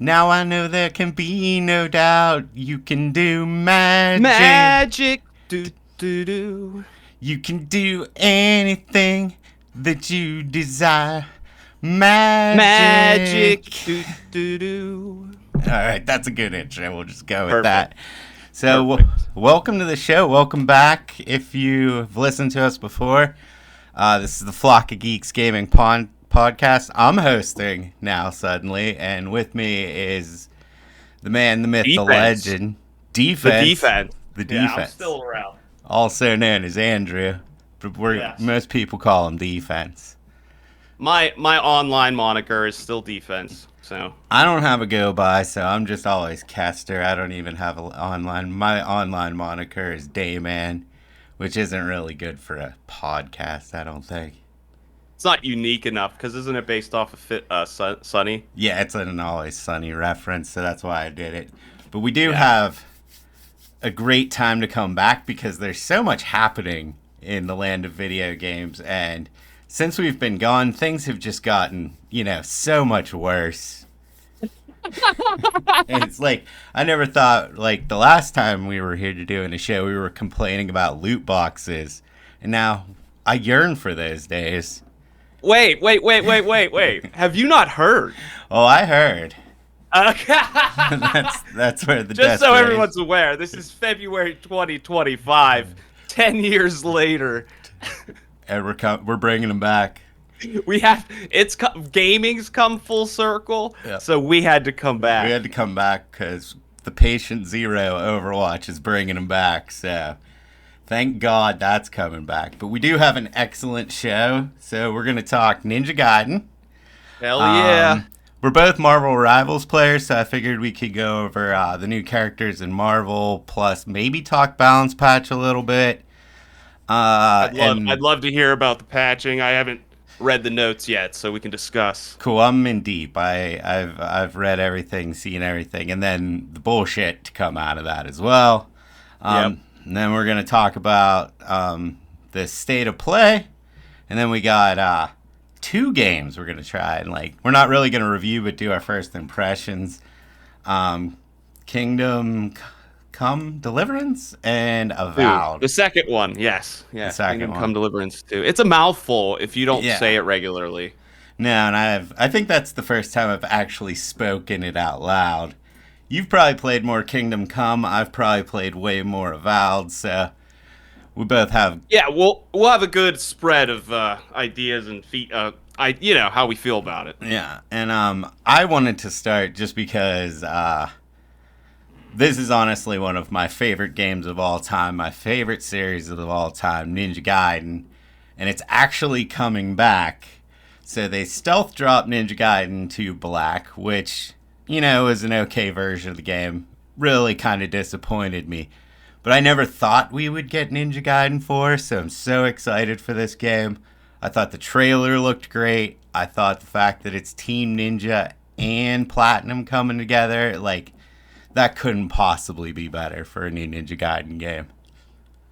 Now I know there can be no doubt you can do magic. Magic. Do do do. You can do anything that you desire. Magic. Do do do. All right, that's a good intro. We'll just go with Perfect. that. So, welcome to the show. Welcome back. If you've listened to us before, this is the Flock of Geeks Gaming podcast. I'm hosting now suddenly, and with me is the man, the myth, the legend, Defense. The defense. Yeah, I'm still around. Also known as Andrew, but most people call him Defense. My online moniker is still Defense. So I don't have a go by, so I'm just always Kester. I don't even have an online. My online moniker is Dayman, which isn't really good for a podcast, I don't think. It's not unique enough, because isn't it based off of Sunny? Yeah, it's an Always Sunny reference, so that's why I did it. But we do have a great time to come back, because there's so much happening in the land of video games, and since we've been gone, things have just gotten, so much worse. And it's like, I never thought, the last time we were here doing a show, we were complaining about loot boxes, and now I yearn for those days. Wait. Have you not heard? Oh, I heard. Okay. That's where the just so everyone's aware, this is February 2025, 10 years later. And we're bringing them back. Gaming's come full circle, so we had to come back. We had to come back because the Patient Zero Overwatch is bringing them back, so thank God that's coming back. But we do have an excellent show, so we're going to talk Ninja Gaiden. Hell yeah. We're both Marvel Rivals players, so I figured we could go over the new characters in Marvel, plus maybe talk Balance Patch a little bit. I'd love to hear about the patching. I haven't read the notes yet, so we can discuss. Cool, I'm in deep. I've read everything, seen everything, and then the bullshit to come out of that as well. And then we're gonna talk about the state of play, and then we got two games we're gonna try, and we're not really gonna review, but do our first impressions. Kingdom Come Deliverance and Avowed. The second one, yes. Yeah, the second Kingdom one. Come Deliverance 2. It's a mouthful if you don't say it regularly. No, and I think that's the first time I've actually spoken it out loud. You've probably played more Kingdom Come. I've probably played way more Avowed, so we both have... Yeah, we'll have a good spread of ideas and how we feel about it. Yeah, and I wanted to start just because... this is honestly one of my favorite games of all time, my favorite series of all time, Ninja Gaiden, and it's actually coming back. So they stealth dropped Ninja Gaiden 2 Black, which, is an okay version of the game. Really kind of disappointed me. But I never thought we would get Ninja Gaiden 4, so I'm so excited for this game. I thought the trailer looked great. I thought the fact that it's Team Ninja and Platinum coming together, that couldn't possibly be better for a new Ninja Gaiden game.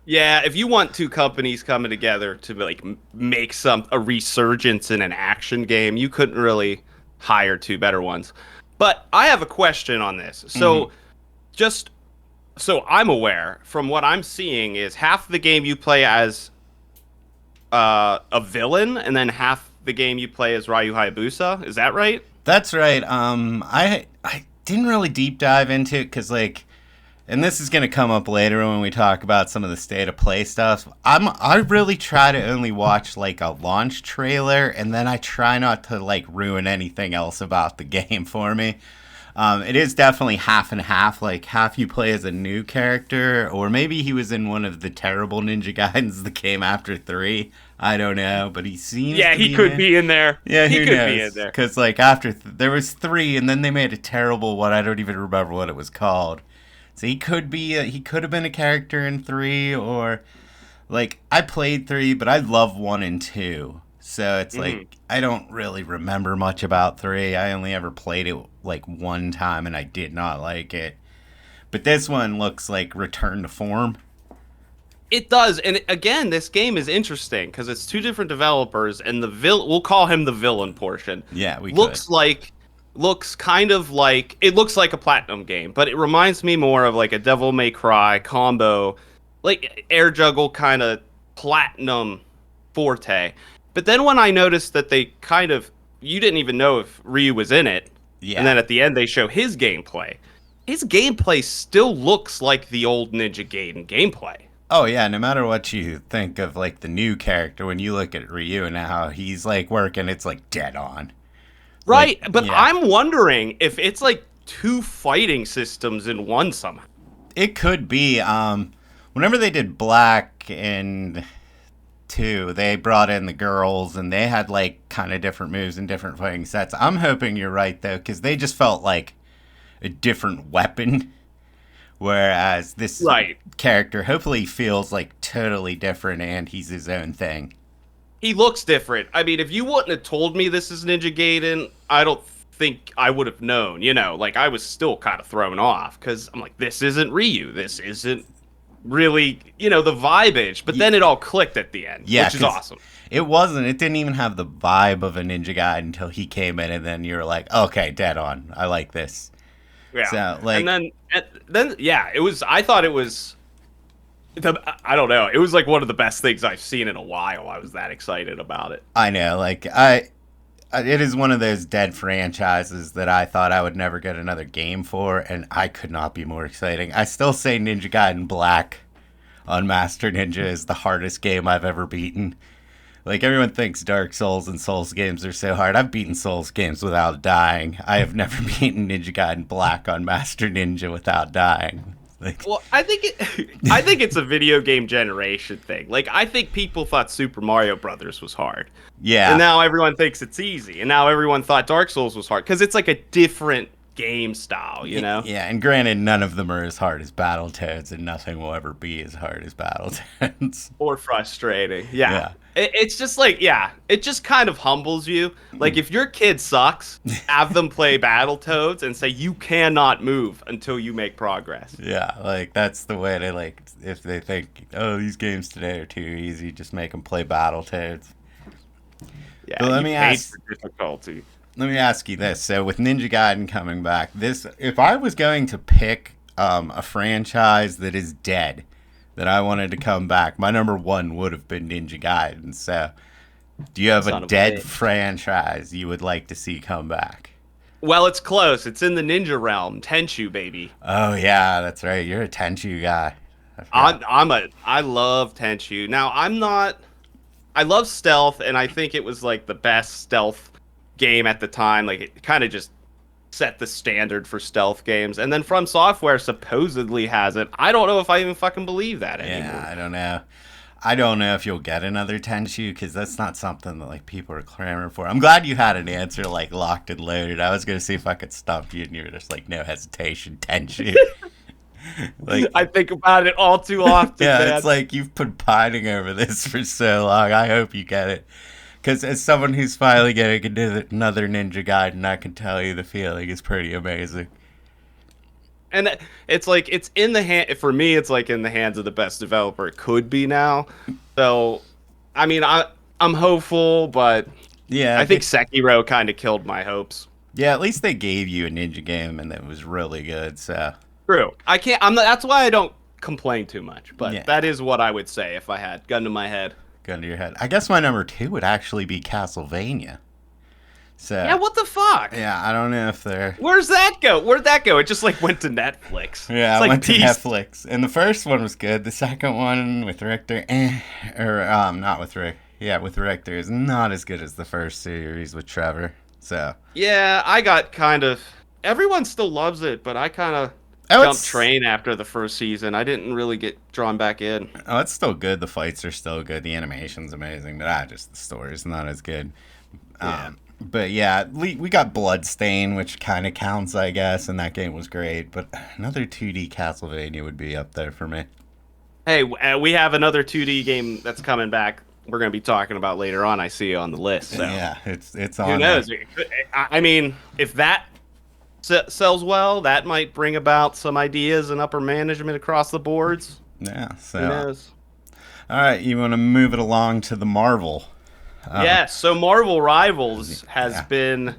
Yeah, if you want two companies coming together to make a resurgence in an action game, you couldn't really hire two better ones. But I have a question on this. So, just so I'm aware, from what I'm seeing, is half the game you play as a villain, and then half the game you play as Ryu Hayabusa. Is that right? That's right. I didn't really deep dive into it because, and this is going to come up later when we talk about some of the state of play stuff. I really try to only watch a launch trailer, and then I try not to ruin anything else about the game for me. It is definitely half and half. Half you play as a new character, or maybe he was in one of the terrible Ninja Gaidens that came after 3. I don't know, but he seems. Yeah, he could be in there. Yeah, he could knows? be in there. Because after there was 3, and then they made a terrible one. I don't even remember what it was called. So he could be. He could have been a character in 3, or I played 3, but I love 1 and 2. So it's I don't really remember much about 3. I only ever played it one time, and I did not like it. But this one looks like Return to Form. It does, and again, this game is interesting because it's two different developers, and we'll call him the villain portion. Yeah, we looks could. like looks kind of like it looks like a Platinum game, but it reminds me more of like a Devil May Cry combo, like air juggle kind of Platinum forte. But then when I noticed that they kind of you didn't even know if Ryu was in it, Yeah. and then at the end they show his gameplay. His gameplay still looks like the old Ninja Gaiden gameplay. Oh yeah, no matter what you think of like the new character, when you look at Ryu and how he's like working, it's like dead on. Right, Like, but yeah. I'm wondering if it's like two fighting systems in one somehow. It could be. Whenever they did Black and 2, they brought in the girls and they had like kind of different moves and different fighting sets. I'm hoping you're right though, because they just felt like a different weapon. Whereas this character hopefully feels like totally different and he's his own thing. He looks different. I mean, if you wouldn't have told me this is Ninja Gaiden, I don't think I would have known. You know, like I was still kind of thrown off because I'm like, this isn't Ryu. This isn't really, you know, the vibe-ish. But then it all clicked at the end, which is awesome. It wasn't. It didn't even have the vibe of a Ninja Gaiden until he came in, and then you were like, okay, dead on. I like this. Yeah. So, like, and then yeah, it was. I thought it was. I don't know. It was like one of the best things I've seen in a while. I was that excited about it. I know. Like, it is one of those dead franchises that I thought I would never get another game for, and I could not be more exciting. I still say Ninja Gaiden Black on Master Ninja is the hardest game I've ever beaten. Like, everyone thinks Dark Souls and Souls games are so hard. I've beaten Souls games without dying. I have never beaten Ninja Gaiden Black on Master Ninja without dying. Like, well, I think it's a video game generation thing. Like, I think people thought Super Mario Brothers was hard. Yeah. And now everyone thinks it's easy. And now everyone thought Dark Souls was hard. Because it's like a different game style, you know? Yeah, and granted, none of them are as hard as Battletoads, and nothing will ever be as hard as Battletoads. Or frustrating. Yeah. It's just like, yeah, it just kind of humbles you. Like, if your kid sucks, have them play Battletoads and say, you cannot move until you make progress. Yeah, like, that's the way to, like, if they think, oh, these games today are too easy, just make them play Battletoads. Yeah, but let me ask for difficulty. Let me ask you this. So, with Ninja Gaiden coming back, if I was going to pick a franchise that is dead, that I wanted to come back, my number one would have been Ninja Gaiden. So, do you have a dead franchise you would like to see come back? Well, it's close. It's in the ninja realm. Tenchu, baby. Oh yeah, that's right. You're a Tenchu guy. I love Tenchu. Now, I love stealth, and I think it was like the best stealth game at the time. Like, it kind of just set the standard for stealth games. And then From Software supposedly has it. I don't know if I even fucking believe that anymore. Yeah, I don't know. I don't know if you'll get another Tenchu, because that's not something that, like, people are clamoring for. I'm glad you had an answer, like, locked and loaded. I was going to see if I could stump you, and you were just like, no hesitation, Tenchu. Like, I think about it all too often. Yeah, man. It's like you've been pining over this for so long. I hope you get it. Because as someone who's finally getting into another Ninja Gaiden, I can tell you the feeling is pretty amazing. And it's like, it's in the hand, for me, it's like in the hands of the best developer it could be now. So, I mean, I'm hopeful, but yeah, I think Sekiro kind of killed my hopes. Yeah, at least they gave you a ninja game and it was really good, so. True. That's why I don't complain too much, but that is what I would say if I had gun to my head. Gun to your head. I guess my number 2 would actually be Castlevania. So yeah, what the fuck? Yeah, I don't know if they're. Where'd that go? It just like went to Netflix. Yeah, it's it like went to Netflix. And the first one was good. The second one with Richter, not with Rick. Yeah, with Richter is not as good as the first series with Trevor. So. Yeah, I got kind of. Everyone still loves it, but I kind of jumped train after the first season. I didn't really get drawn back in. Oh, it's still good. The fights are still good. The animation's amazing, but the story's not as good. Yeah. But yeah, we got Bloodstain, which kind of counts, I guess, and that game was great. But another 2D Castlevania would be up there for me. Hey, we have another 2D game that's coming back. We're going to be talking about later on. I see on the list. So. Yeah, it's on. Who knows? I mean, if that sells well, that might bring about some ideas and upper management across the boards. Yeah. So. Who knows? All right, you want to move it along to the Marvel. Yes, so Marvel Rivals has been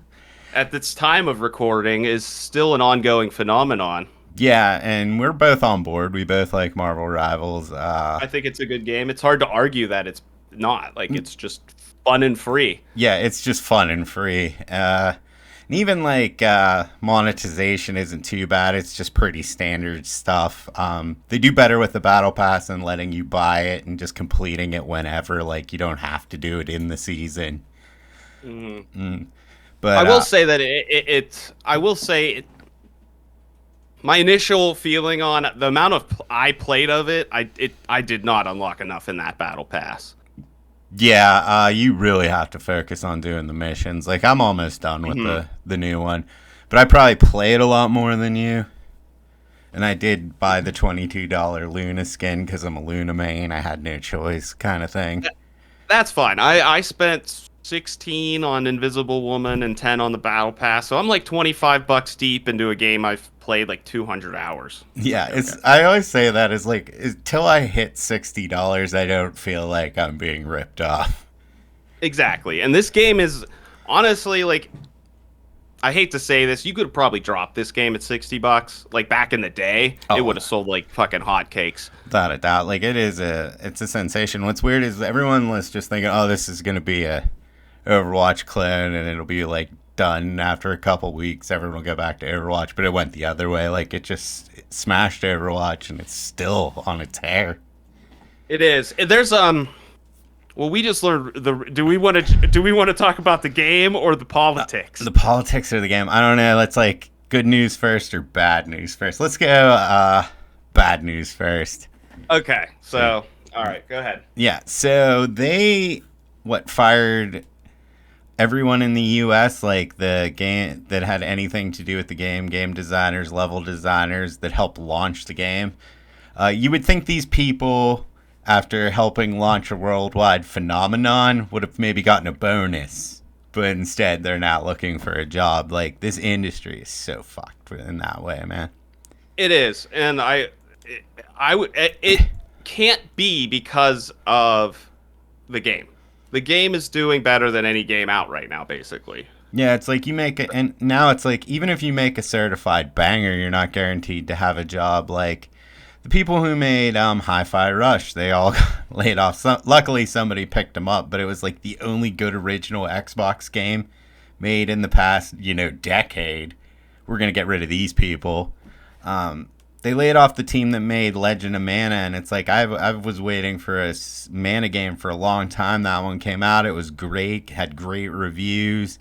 at this time of recording is still an ongoing phenomenon. Yeah, and we're both on board. We both like Marvel Rivals. I think it's a good game. It's hard to argue that it's not. Like, it's just fun and free. Yeah, it's just fun and free. And even like monetization isn't too bad. It's just pretty standard stuff. They do better with the battle pass and letting you buy it and just completing it whenever. Like, you don't have to do it in the season. But I will say that I will say my initial feeling on the amount of I played of it, I did not unlock enough in that battle pass. Yeah, you really have to focus on doing the missions. Like, I'm almost done with the new one. But I probably played a lot more than you. And I did buy the $22 Luna skin because I'm a Luna main. I had no choice kind of thing. That's fine. I spent 16 on Invisible Woman and 10 on the battle pass. So I'm like $25 deep into a game I've played like 200 hours. Yeah, it's. I always say that is like until I hit $60, I don't feel like I'm being ripped off. Exactly, and this game is honestly like, I hate to say this, you could have probably dropped this game at $60. Like back in the day, it would have sold like fucking hotcakes. Without a doubt, like it's a sensation. What's weird is everyone was just thinking, oh, this is gonna be a Overwatch clone, and it'll be like done after a couple weeks. Everyone will go back to Overwatch, but it went the other way. Like it smashed Overwatch, and it's still on a tear. It is. There's well, we just learned do we want to talk about the game or the politics? The politics of the game. I don't know. Let's like good news first or bad news first. Let's go bad news first. Okay. So, all right, go ahead. Yeah. So they fired everyone in the U.S., like the game that had anything to do with the game designers, level designers that helped launch the game. You would think these people, after helping launch a worldwide phenomenon, would have maybe gotten a bonus, but instead they're not looking for a job. Like, this industry is so fucked in that way, man. It is, and it can't be because of the game. The game is doing better than any game out right now, basically. Yeah, it's like you make it, and now it's like even if you make a certified banger, you're not guaranteed to have a job. Like the people who made Hi-Fi Rush, they all got laid off. Luckily, somebody picked them up, but it was like the only good original Xbox game made in the past, decade. We're gonna get rid of these people. They laid off the team that made Legend of Mana, and it's like I was waiting for a Mana game for a long time. That one came out. It was great, had great reviews.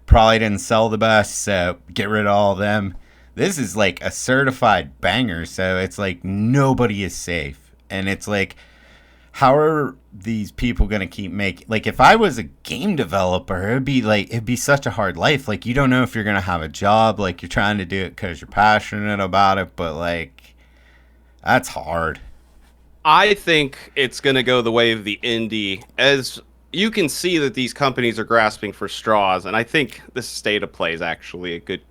Probably didn't sell the best, so get rid of all of them. This is like a certified banger, so it's like nobody is safe. And it's like, how are these people going to keep making... Like, if I was a game developer, it'd be such a hard life. Like, you don't know if you're going to have a job. Like, you're trying to do it because you're passionate about it, but, like, that's hard. I think it's going to go the way of the indie. As you can see that these companies are grasping for straws, and I think this state of play is actually a good...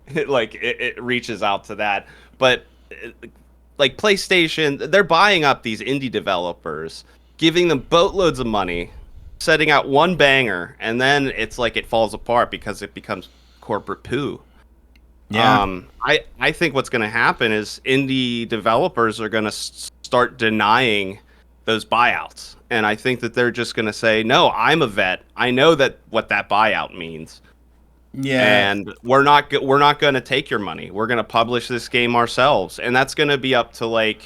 it reaches out to that. But... like PlayStation, they're buying up these indie developers, giving them boatloads of money, setting out one banger, and then it's like it falls apart because it becomes corporate poo. Yeah. I think what's going to happen is indie developers are going to start denying those buyouts. And I think that they're just going to say, no, I'm a vet. I know what that buyout means. Yeah, and we're not going to take your money. We're going to publish this game ourselves, and that's going to be up to like,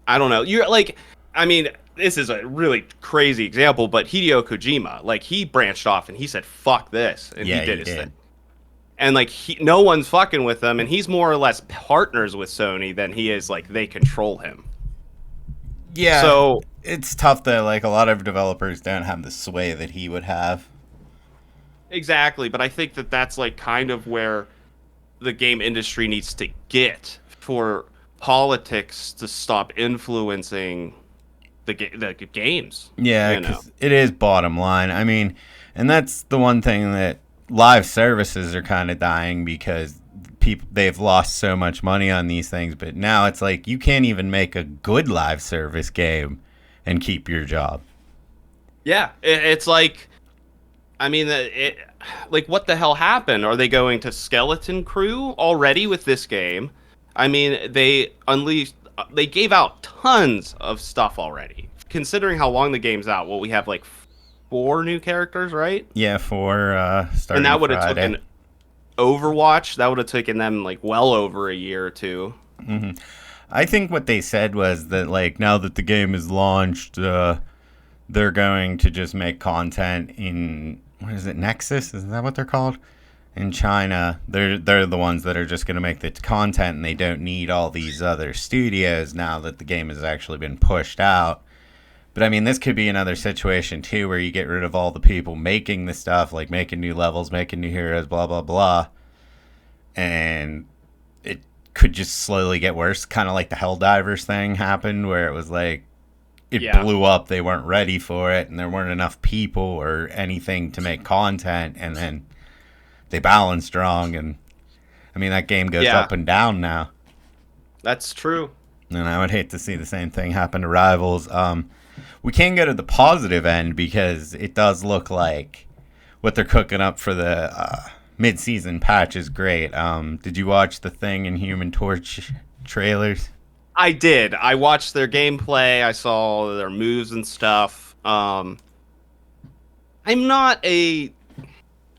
I don't know. You're like, I mean, this is a really crazy example, but Hideo Kojima, like he branched off and he said, "Fuck this," and he did his thing. And like, no one's fucking with him, and he's more or less partners with Sony than he is like they control him. Yeah. So it's tough though. Like a lot of developers don't have the sway that he would have. Exactly, but I think that that's like kind of where the game industry needs to get for politics to stop influencing the games. Yeah, because it is bottom line. I mean, and that's the one thing that live services are kind of dying because they've lost so much money on these things. But now it's like you can't even make a good live service game and keep your job. Yeah, it's like. I mean, like what the hell happened? Are they going to Skeleton Crew already with this game? I mean, they gave out tons of stuff already. Considering how long the game's out, well, we have like 4 new characters, right? Yeah, for And starting that would have Friday. taken Overwatch. That would have taken them like well over a year or two. Hmm. I think what they said was that, like, now that the game is launched, they're going to just make content in, what is it, Nexus? Is that what they're called? In China, they're the ones that are just going to make the content, and they don't need all these other studios now that the game has actually been pushed out. But I mean, this could be another situation too, where you get rid of all the people making the stuff, like making new levels, making new heroes, blah blah blah, and it could just slowly get worse. Kind of like the Helldivers thing happened, where it was like it Yeah. blew up, they weren't ready for it, and there weren't enough people or anything to make content, and then they balanced wrong, and I mean that game goes Yeah. up and down now. That's true. And I would hate to see the same thing happen to Rivals. We can go to the positive end because it does look like what they're cooking up for the mid-season patch is great. Did you watch the Thing and Human Torch trailers? I did. I watched their gameplay. I saw their moves and stuff. I'm not a.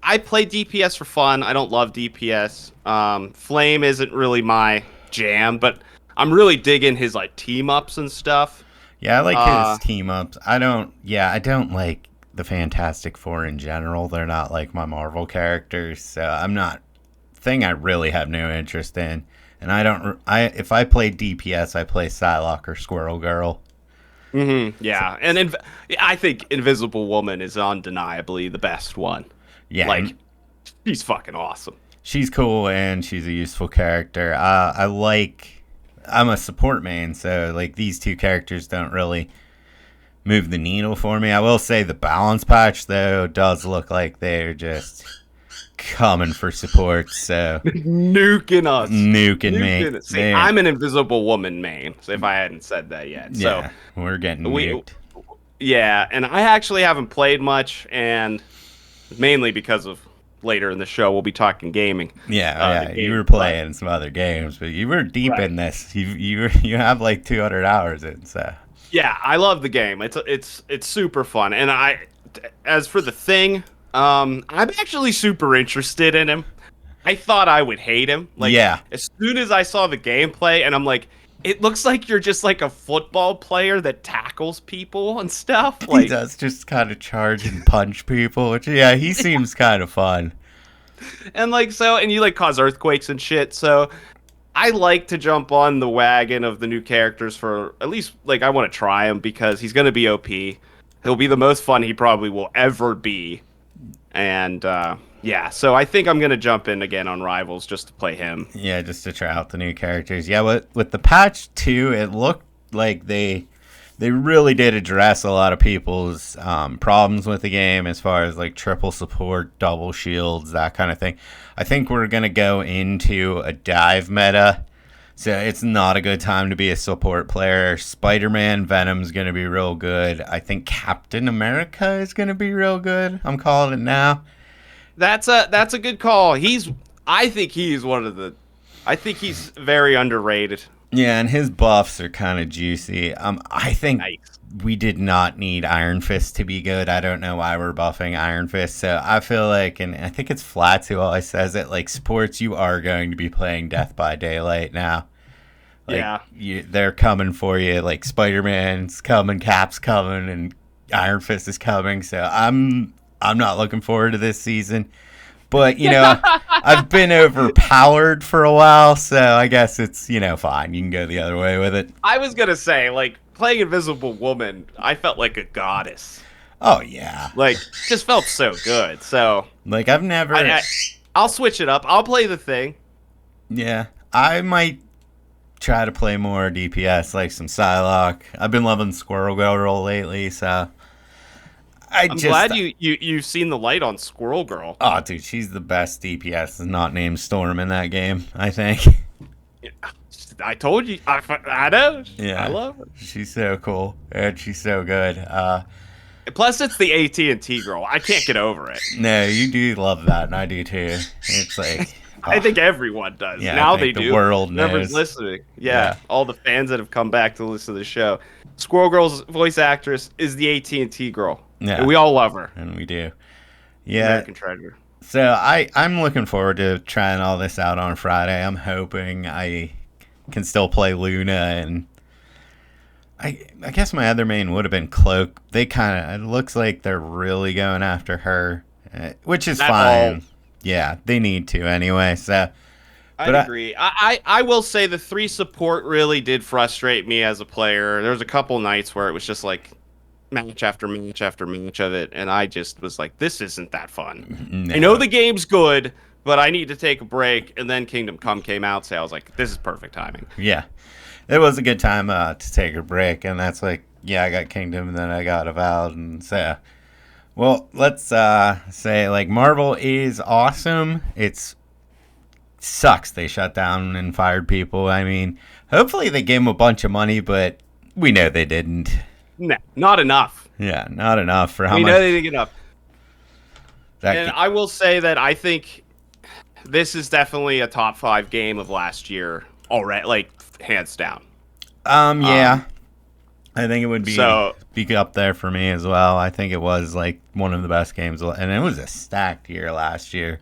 I play DPS for fun. I don't love DPS. Flame isn't really my jam, but I'm really digging his like team ups and stuff. Yeah, I like his team ups. I don't like the Fantastic Four in general. They're not like my Marvel characters, so I'm not. Thing I really have no interest in. And if I play DPS, I play Psylocke or Squirrel Girl. Mm-hmm. Yeah, and I think Invisible Woman is undeniably the best one. Yeah, like she's fucking awesome. She's cool and she's a useful character. I'm a support main, so like these two characters don't really move the needle for me. I will say the balance patch though does look like they're just coming for support, so nuking us, nuking me. See, I'm an Invisible Woman main, so if I hadn't said that yet. Yeah, so we're getting nuked. Yeah, and I actually haven't played much, and mainly because of later in the show we'll be talking gaming. Yeah, you were playing some other games, but you were deep in this. You have like 200 hours in, so. Yeah, I love the game. It's super fun, and as for the Thing, I'm actually super interested in him. I thought I would hate him. Like, yeah. As soon as I saw the gameplay, and I'm like, it looks like you're just like a football player that tackles people and stuff. Like, he does just kind of charge and punch people, which, yeah, he seems kind of fun. And like, and you like cause earthquakes and shit, so I like to jump on the wagon of the new characters for at least, like, I want to try him because he's going to be OP. He'll be the most fun he probably will ever be. And, yeah, so I think I'm going to jump in again on Rivals just to play him. Yeah, just to try out the new characters. Yeah, with the patch 2, it looked like they really did address a lot of people's problems with the game as far as, like, triple support, double shields, that kind of thing. I think we're going to go into a dive meta, so it's not a good time to be a support player. Spider-Man, Venom's going to be real good. I think Captain America is going to be real good. I'm calling it now. That's a good call. I think he's very underrated. Yeah, and his buffs are kind of juicy. I think we did not need Iron Fist to be good. I don't know why we're buffing Iron Fist. So I feel like, and I think it's Flats who always says it, like, sports, you are going to be playing Death by Daylight now. Like, yeah. They're coming for you. Like, Spider-Man's coming, Cap's coming, and Iron Fist is coming. So I'm not looking forward to this season. But, you know, I've been overpowered for a while, so I guess it's, you know, fine. You can go the other way with it. I was going to say, like, playing Invisible Woman, I felt like a goddess. Oh, yeah. Like, just felt so good. So, like, I've never... I'll switch it up. I'll play the Thing. Yeah. I might try to play more DPS, like some Psylocke. I've been loving Squirrel Girl lately, so... I'm glad you've seen the light on Squirrel Girl. Oh, dude, she's the best DPS not named Storm in that game, I think. I told you. I know. Yeah. I love her. She's so cool, and she's so good. Plus, it's the AT&T girl. I can't get over it. No, you do love that, and I do too. It's like I think everyone does. Yeah, now I think they the do. world Whoever's knows. listening. Yeah, all the fans that have come back to listen to the show. Squirrel Girl's voice actress is the AT&T girl. Yeah, And we all love her. and we do. Yeah. American treasure. So I'm looking forward to trying all this out on Friday. I'm hoping I can still play Luna, and I guess my other main would have been Cloak. It looks like they're really going after her, which is fine. Yeah, they need to anyway. So I agree. I will say the 3 support really did frustrate me as a player. There was a couple nights where it was just like match after match after match of it, and I just was like, this isn't that fun. No. I know the game's good, but I need to take a break. And then Kingdom Come came out, so I was like, this is perfect timing. Yeah, it was a good time to take a break, and that's like, yeah, I got Kingdom, and then I got Avowed, and so, well, let's say like Marvel is awesome. It's sucks they shut down and fired people. I mean, hopefully they gave them a bunch of money, but we know they didn't. No, not enough. Yeah, not enough for how we much. know they didn't get enough. And I will say that I think this is definitely a top 5 game of last year already, like hands down. Yeah. I think it would be up there for me as well. I think it was like one of the best games, and it was a stacked year last year.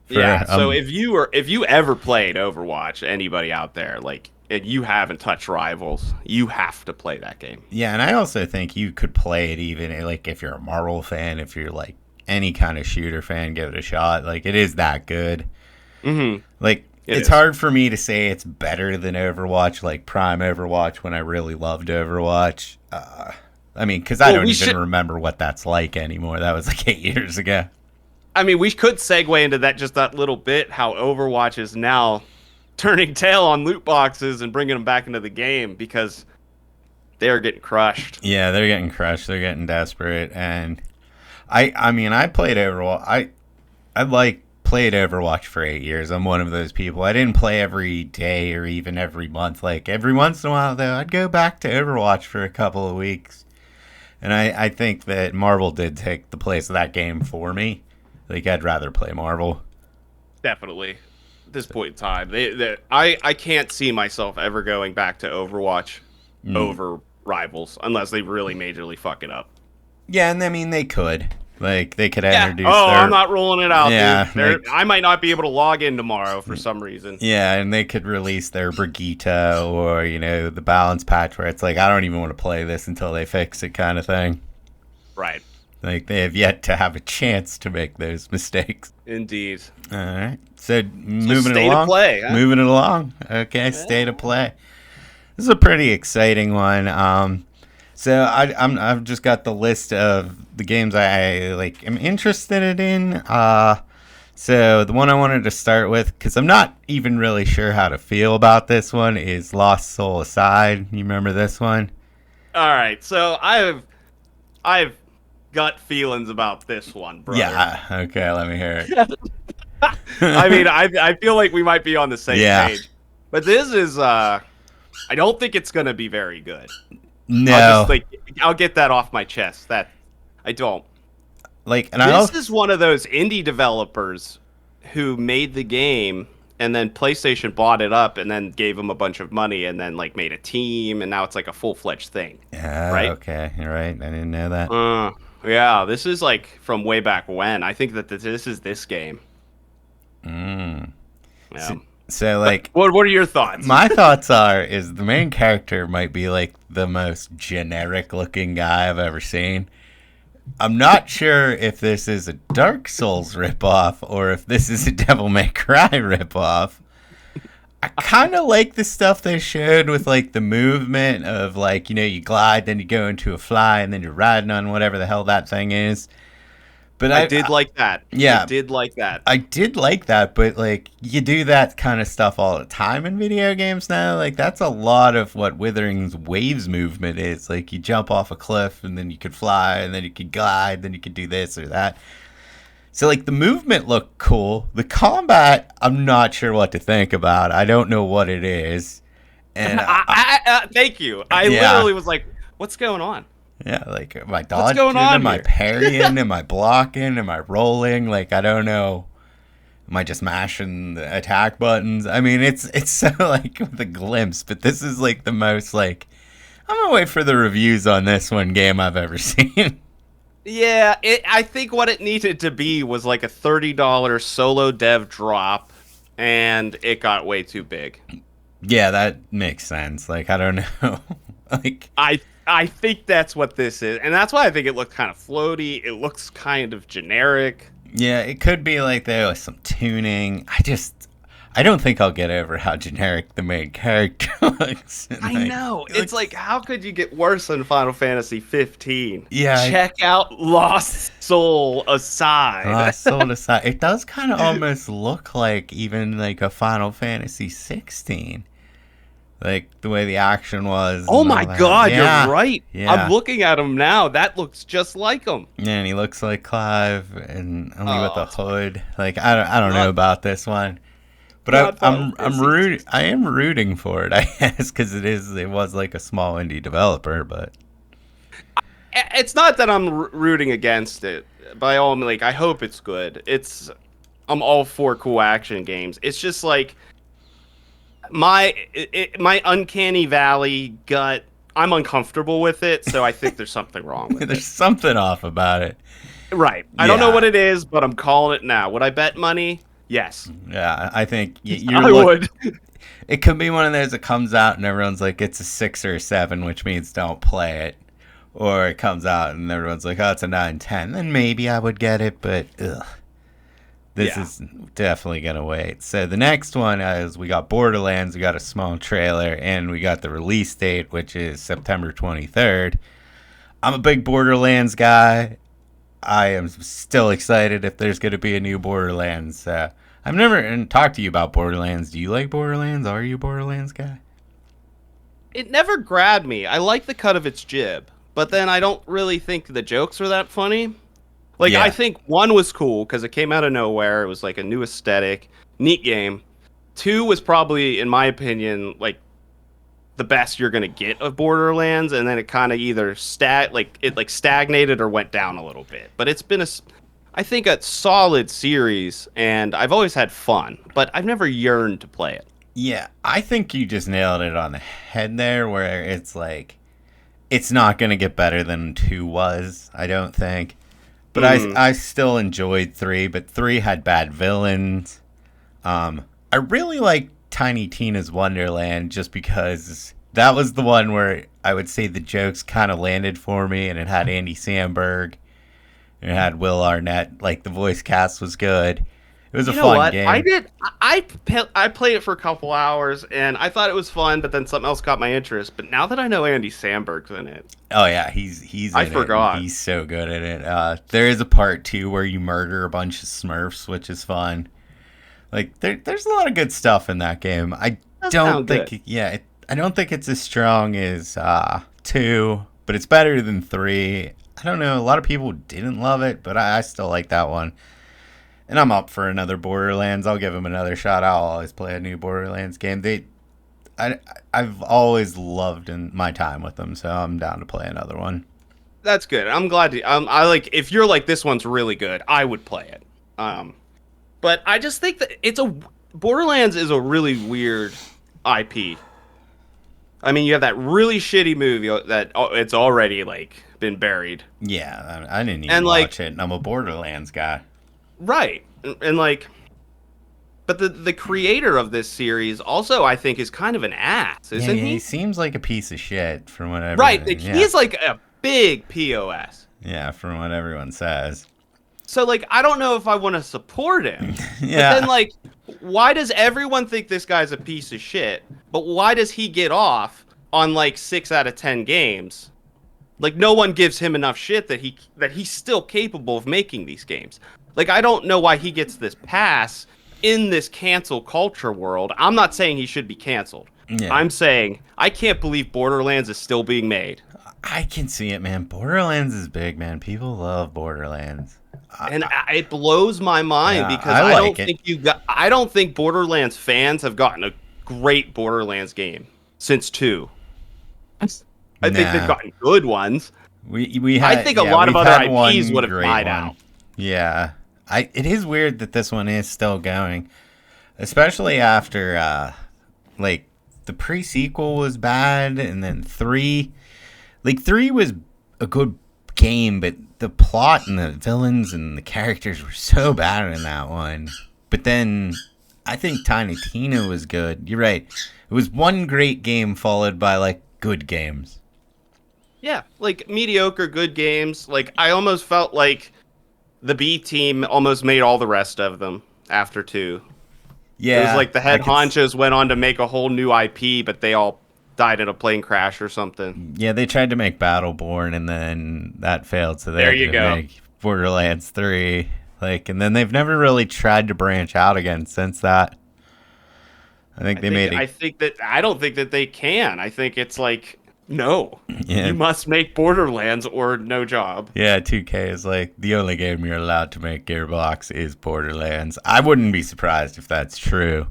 So if you ever played Overwatch, anybody out there, like, and you haven't touched Rivals, you have to play that game. Yeah, and I also think you could play it even like if you're a Marvel fan, if you're like any kind of shooter fan, give it a shot. Like, it is that good. Mm-hmm. Like, it's hard for me to say it's better than Overwatch, like Prime Overwatch, when I really loved Overwatch. I mean, because I don't even remember what that's like anymore. That was like 8 years ago. I mean, we could segue into that little bit, how Overwatch is now turning tail on loot boxes and bringing them back into the game because they're getting crushed. Yeah, they're getting crushed. They're getting desperate. And I mean, I played Overwatch. I played Overwatch for 8 years. I'm one of those people. I didn't play every day or even every month. Like, every once in a while, though, I'd go back to Overwatch for a couple of weeks. And I think that Marvel did take the place of that game for me. Like, I'd rather play Marvel. Definitely. At this point in time. I can't see myself ever going back to Overwatch over Rivals unless they really majorly fuck it up. Yeah, and I mean, they could. Like, they could introduce I'm not rolling it out, yeah, dude. I might not be able to log in tomorrow for some reason. Yeah, and they could release their Brigitte or, the balance patch where it's like, I don't even want to play this until they fix it kind of thing. Right. Like, they have yet to have a chance to make those mistakes. Indeed. All right. So moving state along. Of play, huh? Moving it along. Okay, state of play. This is a pretty exciting one. So I've just got the list of the games I am interested in. So the one I wanted to start with, because I'm not even really sure how to feel about this one, is Lost Soul Aside. You remember this one? All right. So I've gut feelings about this one, brother. Yeah. Okay. Let me hear it. I mean, I feel like we might be on the same page, but this is I don't think it's gonna be very good. No, I'll get that off my chest. That I don't. This is one of those indie developers who made the game, and then PlayStation bought it up, and then gave them a bunch of money, and then made a team, and now it's like a full-fledged thing. Yeah. Right? Okay. You're right. I didn't know that. Yeah. This is from way back when. I think that this is this game. Yeah. So what are your thoughts? My thoughts is the main character might be the most generic looking guy I've ever seen. I'm not sure if this is a Dark Souls ripoff or if this is a Devil May Cry ripoff. I kind of like the stuff they showed with the movement of you glide, then you go into a fly, and then you're riding on whatever the hell that thing is. But I did like that. Yeah. I did like that. I did like that, but you do that kind of stuff all the time in video games now. That's a lot of what Withering's Waves movement is. You jump off a cliff and then you could fly and then you could glide, then you could do this or that. So the movement looked cool. The combat, I'm not sure what to think about. I don't know what it is. And thank you. I literally was like, what's going on? Yeah, like, am I What's dodging? going on Am I here? parrying? Am I blocking? Am I rolling? Like, I don't know. Am I just mashing the attack buttons? I mean, it's so like with a glimpse, but this is like the most like I'm gonna wait for the reviews on this one game I've ever seen. Yeah, I think what it needed to be was like a $30 solo dev drop, and it got way too big. Yeah, that makes sense. Like, I don't know. Like, I think that's what this is, and that's why I think it looks kind of floaty. It looks kind of generic. yeah, it could be like there was some tuning. I don't think I'll get over how generic the main character looks. I Like, know. it It's looks- like, how could you get worse than Final Fantasy 15? Yeah, Check out Lost Soul Aside. soul aside, it does kind of almost look like even like a Final Fantasy 16. Like the way the action was. Oh and my all that. god, Yeah, you're right. yeah. I'm looking at him now. That looks just like him. Yeah, and he looks like Clive, and only with a it's hood. Like I don't know about this one, but Not I'm Final root. I am rooting for it, I guess, because it was like a small indie developer, but It's not that I'm rooting against it. By all means, like, I hope it's good. I'm all for cool action games. It's just like my uncanny valley gut. I'm uncomfortable with it, so I think there's something wrong with there's it. something off about it. Right. I don't know Yeah. what it is, but I'm calling it now. Would I bet money? Yes. Yeah, I think you're. I would. It could be one of those that comes out and everyone's like, it's a 6 or a 7, which means don't play it. Or it comes out and everyone's like, oh, it's a 9-10. Then maybe I would get it, but ugh. This is definitely going to wait. So the next one is we got Borderlands. We got a small trailer. And we got the release date, which is September 23rd. I'm a big Borderlands guy. I am still excited if there's going to be a new Borderlands. I've never talked to you about Borderlands. Do you like Borderlands? Are you a Borderlands guy? It never grabbed me. I like the cut of its jib, but then I don't really think the jokes are that funny. Like, Yeah. I think 1 was cool because it came out of nowhere. It was like a new aesthetic, neat game. 2 was probably, in my opinion, like the best you're gonna get of Borderlands, and then it kind of either stagnated or went down a little bit. But it's been I think a solid series, and I've always had fun, but I've never yearned to play it. Yeah, I think you just nailed it on the head there, where it's like, it's not going to get better than 2 was, I don't think. But I still enjoyed 3, but 3 had bad villains. I really like Tiny Tina's Wonderland just because that was the one where I would say the jokes kind of landed for me, and it had Andy Samberg, and it had Will Arnett. Like, the voice cast was good. It was a fun game. I played it for a couple hours, and I thought it was fun, but then something else caught my interest. But now that I know Andy Samberg's in it, Oh yeah, he's I in it. forgot. He's so good at it. There is a part 2 where you murder a bunch of Smurfs, which is fun. Like there's a lot of good stuff in that game. I don't think I don't think it's as strong as 2, but it's better than 3. I don't know. A lot of people didn't love it, but I still like that one. And I'm up for another Borderlands. I'll give them another shot. I'll always play a new Borderlands game. I've always loved my time with them, so I'm down to play another one. That's good. I'm glad to. I like, if you're like, this one's really good, I would play it. But I just think that Borderlands is a really weird IP. I mean, you have that really shitty movie that it's already like been buried. Yeah, I didn't even watch it, and I'm a Borderlands guy. Right. And like, but the creator of this series also, I think, is kind of an ass, isn't He he? seems like a piece of shit from whatever. Right. Like, he's like a big POS. Yeah, from what everyone says. So, like, I don't know if I want to support him. Yeah. But then, like, why does everyone think this guy's a piece of shit? But why does he get off on, like, 6 out of 10 games? Like, no one gives him enough shit that he's still capable of making these games. Like, I don't know why he gets this pass in this cancel culture world. I'm not saying he should be canceled. Yeah. I'm saying I can't believe Borderlands is still being made. I can see it, man. Borderlands is big, man. People love Borderlands. And it blows my mind because I don't think Borderlands fans have gotten a great Borderlands game since 2. I think they've gotten good ones, We had, I think a lot of other IPs one would have great died one. out. Yeah, it is weird that this one is still going, especially after like the pre-sequel was bad, and then 3, like 3 was a good game, but the plot and the villains and the characters were so bad in that one. But then I think Tiny Tina was good. You're right. It was one great game followed by like good games. Yeah, like mediocre good games. Like I almost felt like the B team almost made all the rest of them after 2. Yeah, it was like the head honchos went on to make a whole new IP, but they all died in a plane crash or something. Yeah, they tried to make Battleborn, and then that failed, so they There had you to go. make Borderlands 3. Like, and then they've never really tried to branch out again since that. I think they made it. I don't think that they can. I think it's like, no, Yeah. you must make Borderlands or no job. Yeah, 2K is like, the only game you're allowed to make, Gearbox, is Borderlands. I wouldn't be surprised if that's true.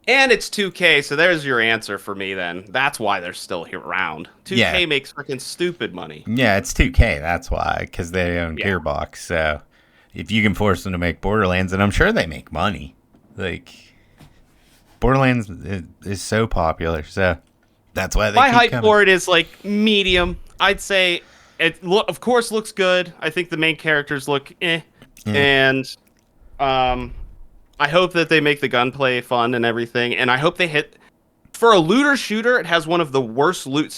And it's 2K, so there's your answer for me then. That's why they're still here around. 2K makes freaking stupid money. Yeah, it's 2K, that's why, because they own Gearbox. So if you can force them to make Borderlands, and I'm sure they make money. Like, Borderlands is so popular, so that's why they My keep hype coming. for it is like medium. I'd say it of course looks good. I think the main characters look and I hope that they make the gunplay fun and everything, and I hope they hit for a looter shooter. It has one of the worst loot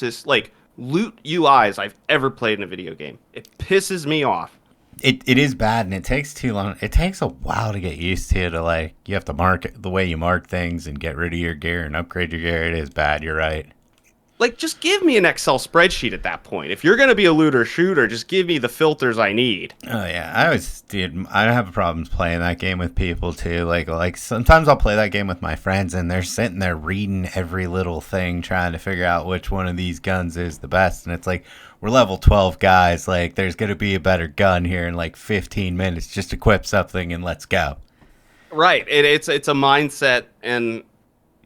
UIs I've ever played in a video game. It pisses me off. It is bad, and it takes too long. It takes a while to get used to. Like, you have to mark it the way you mark things and get rid of your gear and upgrade your gear. It is bad. You're right. Like, just give me an Excel spreadsheet at that point. If you're gonna be a looter shooter, just give me the filters I need. Oh yeah, I have problems playing that game with people too. Like sometimes I'll play that game with my friends, and they're sitting there reading every little thing, trying to figure out which one of these guns is the best. And it's like, we're level 12 guys. Like, there's gonna be a better gun here in like 15 minutes. Just equip something and let's go. Right. It's a mindset, and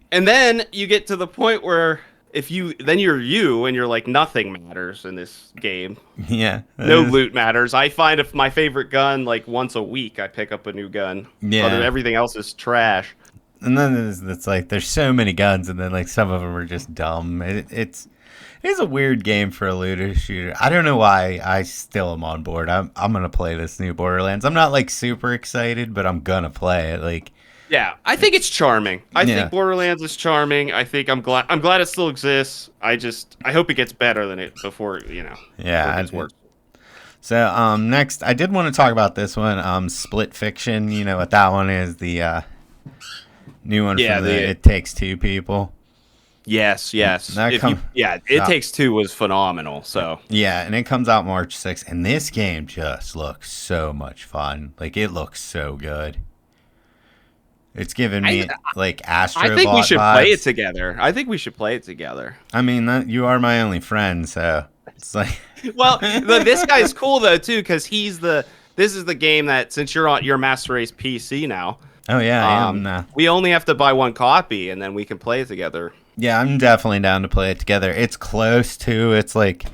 then you get to the point where you're like, nothing matters in this game. Yeah. No loot matters. I find if my favorite gun, like once a week, I pick up a new gun. Yeah. Everything else is trash. And then it's like, there's so many guns, and then like some of them are just dumb. It's a weird game for a looter shooter. I don't know why I still am on board. I'm gonna play this new Borderlands. I'm not like super excited, but I'm gonna play it. Like, yeah, I think it's charming. I think Borderlands is charming. I think I'm glad it still exists. I hope it gets better than it before, yeah, it works. So next, I did want to talk about this one, Split Fiction. You know what that one is? The new one from the It Takes Two people. Yes. It Takes Two was phenomenal. So yeah, and it comes out March 6th, and this game just looks so much fun. Like, it looks so good. It's giving me like Astro. I think we should vibes. play it together. I mean, you are my only friend, so it's like. Well, this guy's cool though too, because this is the game that, since you're on your Master Race PC now. Oh yeah, I am. We only have to buy one copy, and then we can play it together. Yeah, I'm definitely down to play it together. It's close to. It's like,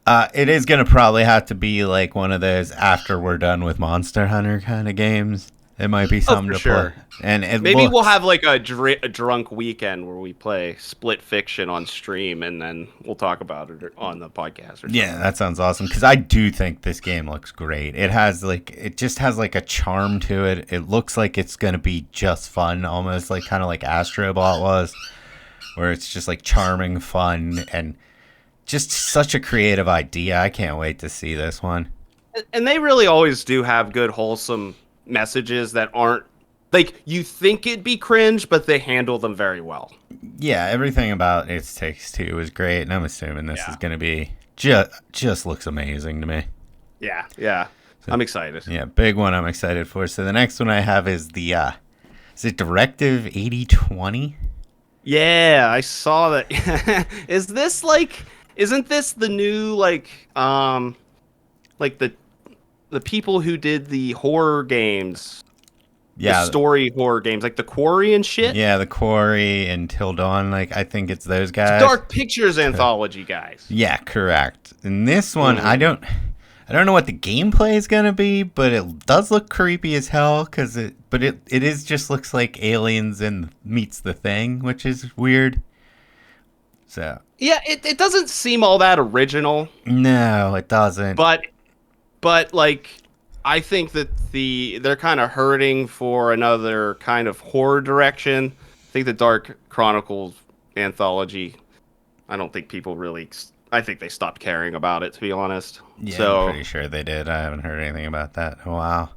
it is gonna probably have to be like one of those after we're done with Monster Hunter kind of games. It might be something to play. And maybe we'll have like a drunk weekend where we play Split Fiction on stream, and then we'll talk about it on the podcast or something. Yeah, that sounds awesome, because I do think this game looks great. It just has like a charm to it. It looks like it's going to be just fun, almost like kind of like Astrobot was, where it's just like charming, fun, and just such a creative idea. I can't wait to see this one. And they really always do have good, wholesome messages that aren't like, you think it'd be cringe, but they handle them very well. Yeah, everything about It Takes Two is great, and I'm assuming this is going to be just looks amazing to me. Yeah, so, I'm excited. Yeah, big one I'm excited for. So the next one I have is is it Directive 8020? Yeah, I saw that. Isn't this the new like the people who did the horror games? The Yeah, story horror games, like The Quarry and shit. yeah, The Quarry and Till Dawn. Like I think it's those guys. Dark Pictures anthology guys. Yeah, correct. In this one, Mhm. I don't know what the gameplay is gonna be, but it does look creepy as hell. It is just looks like Aliens and meets The Thing, which is weird. So Yeah, it doesn't seem all that original, no, it doesn't. but like I think that they're kind of hurting for another kind of horror direction. I think the Dark Chronicles anthology, I don't think people really. I think they stopped caring about it, to be honest. Yeah, So I'm pretty sure they did. I haven't heard anything about that in a while.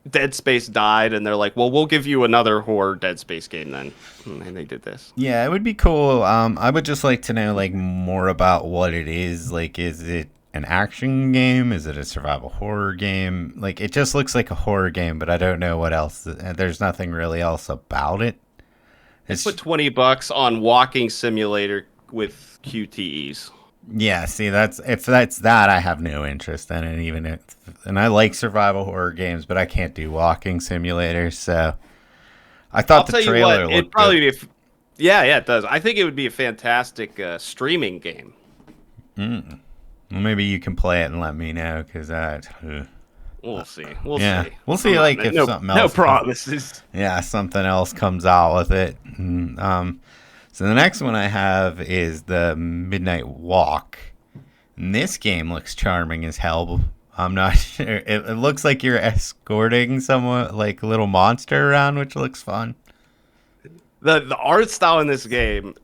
Dead Space died, and they're like, "Well, we'll give you another horror Dead Space game then," and they did this. Yeah, it would be cool. I would just like to know like more about what it is. Like, is it an action game? Is it a survival horror game? Like, it just looks like a horror game, but I don't know what else. There's nothing really else about it. It's Put $20 on walking simulator with QTEs. yeah. See, if that's that, I have no interest in it. And I like survival horror games, but I can't do walking simulators. So I thought I'll the tell you trailer what, looked it'd probably good. be. Yeah, it does. I think it would be a fantastic streaming game. Well, maybe you can play it and let me know because We'll see. We'll yeah, see. we'll see. Like if something else, No promises. yeah, something else comes out with it. So the next one I have is the Midnight Walk. And this game looks charming as hell. I'm not sure. It looks like you're escorting someone, like a little monster around, which looks fun. The art style in this game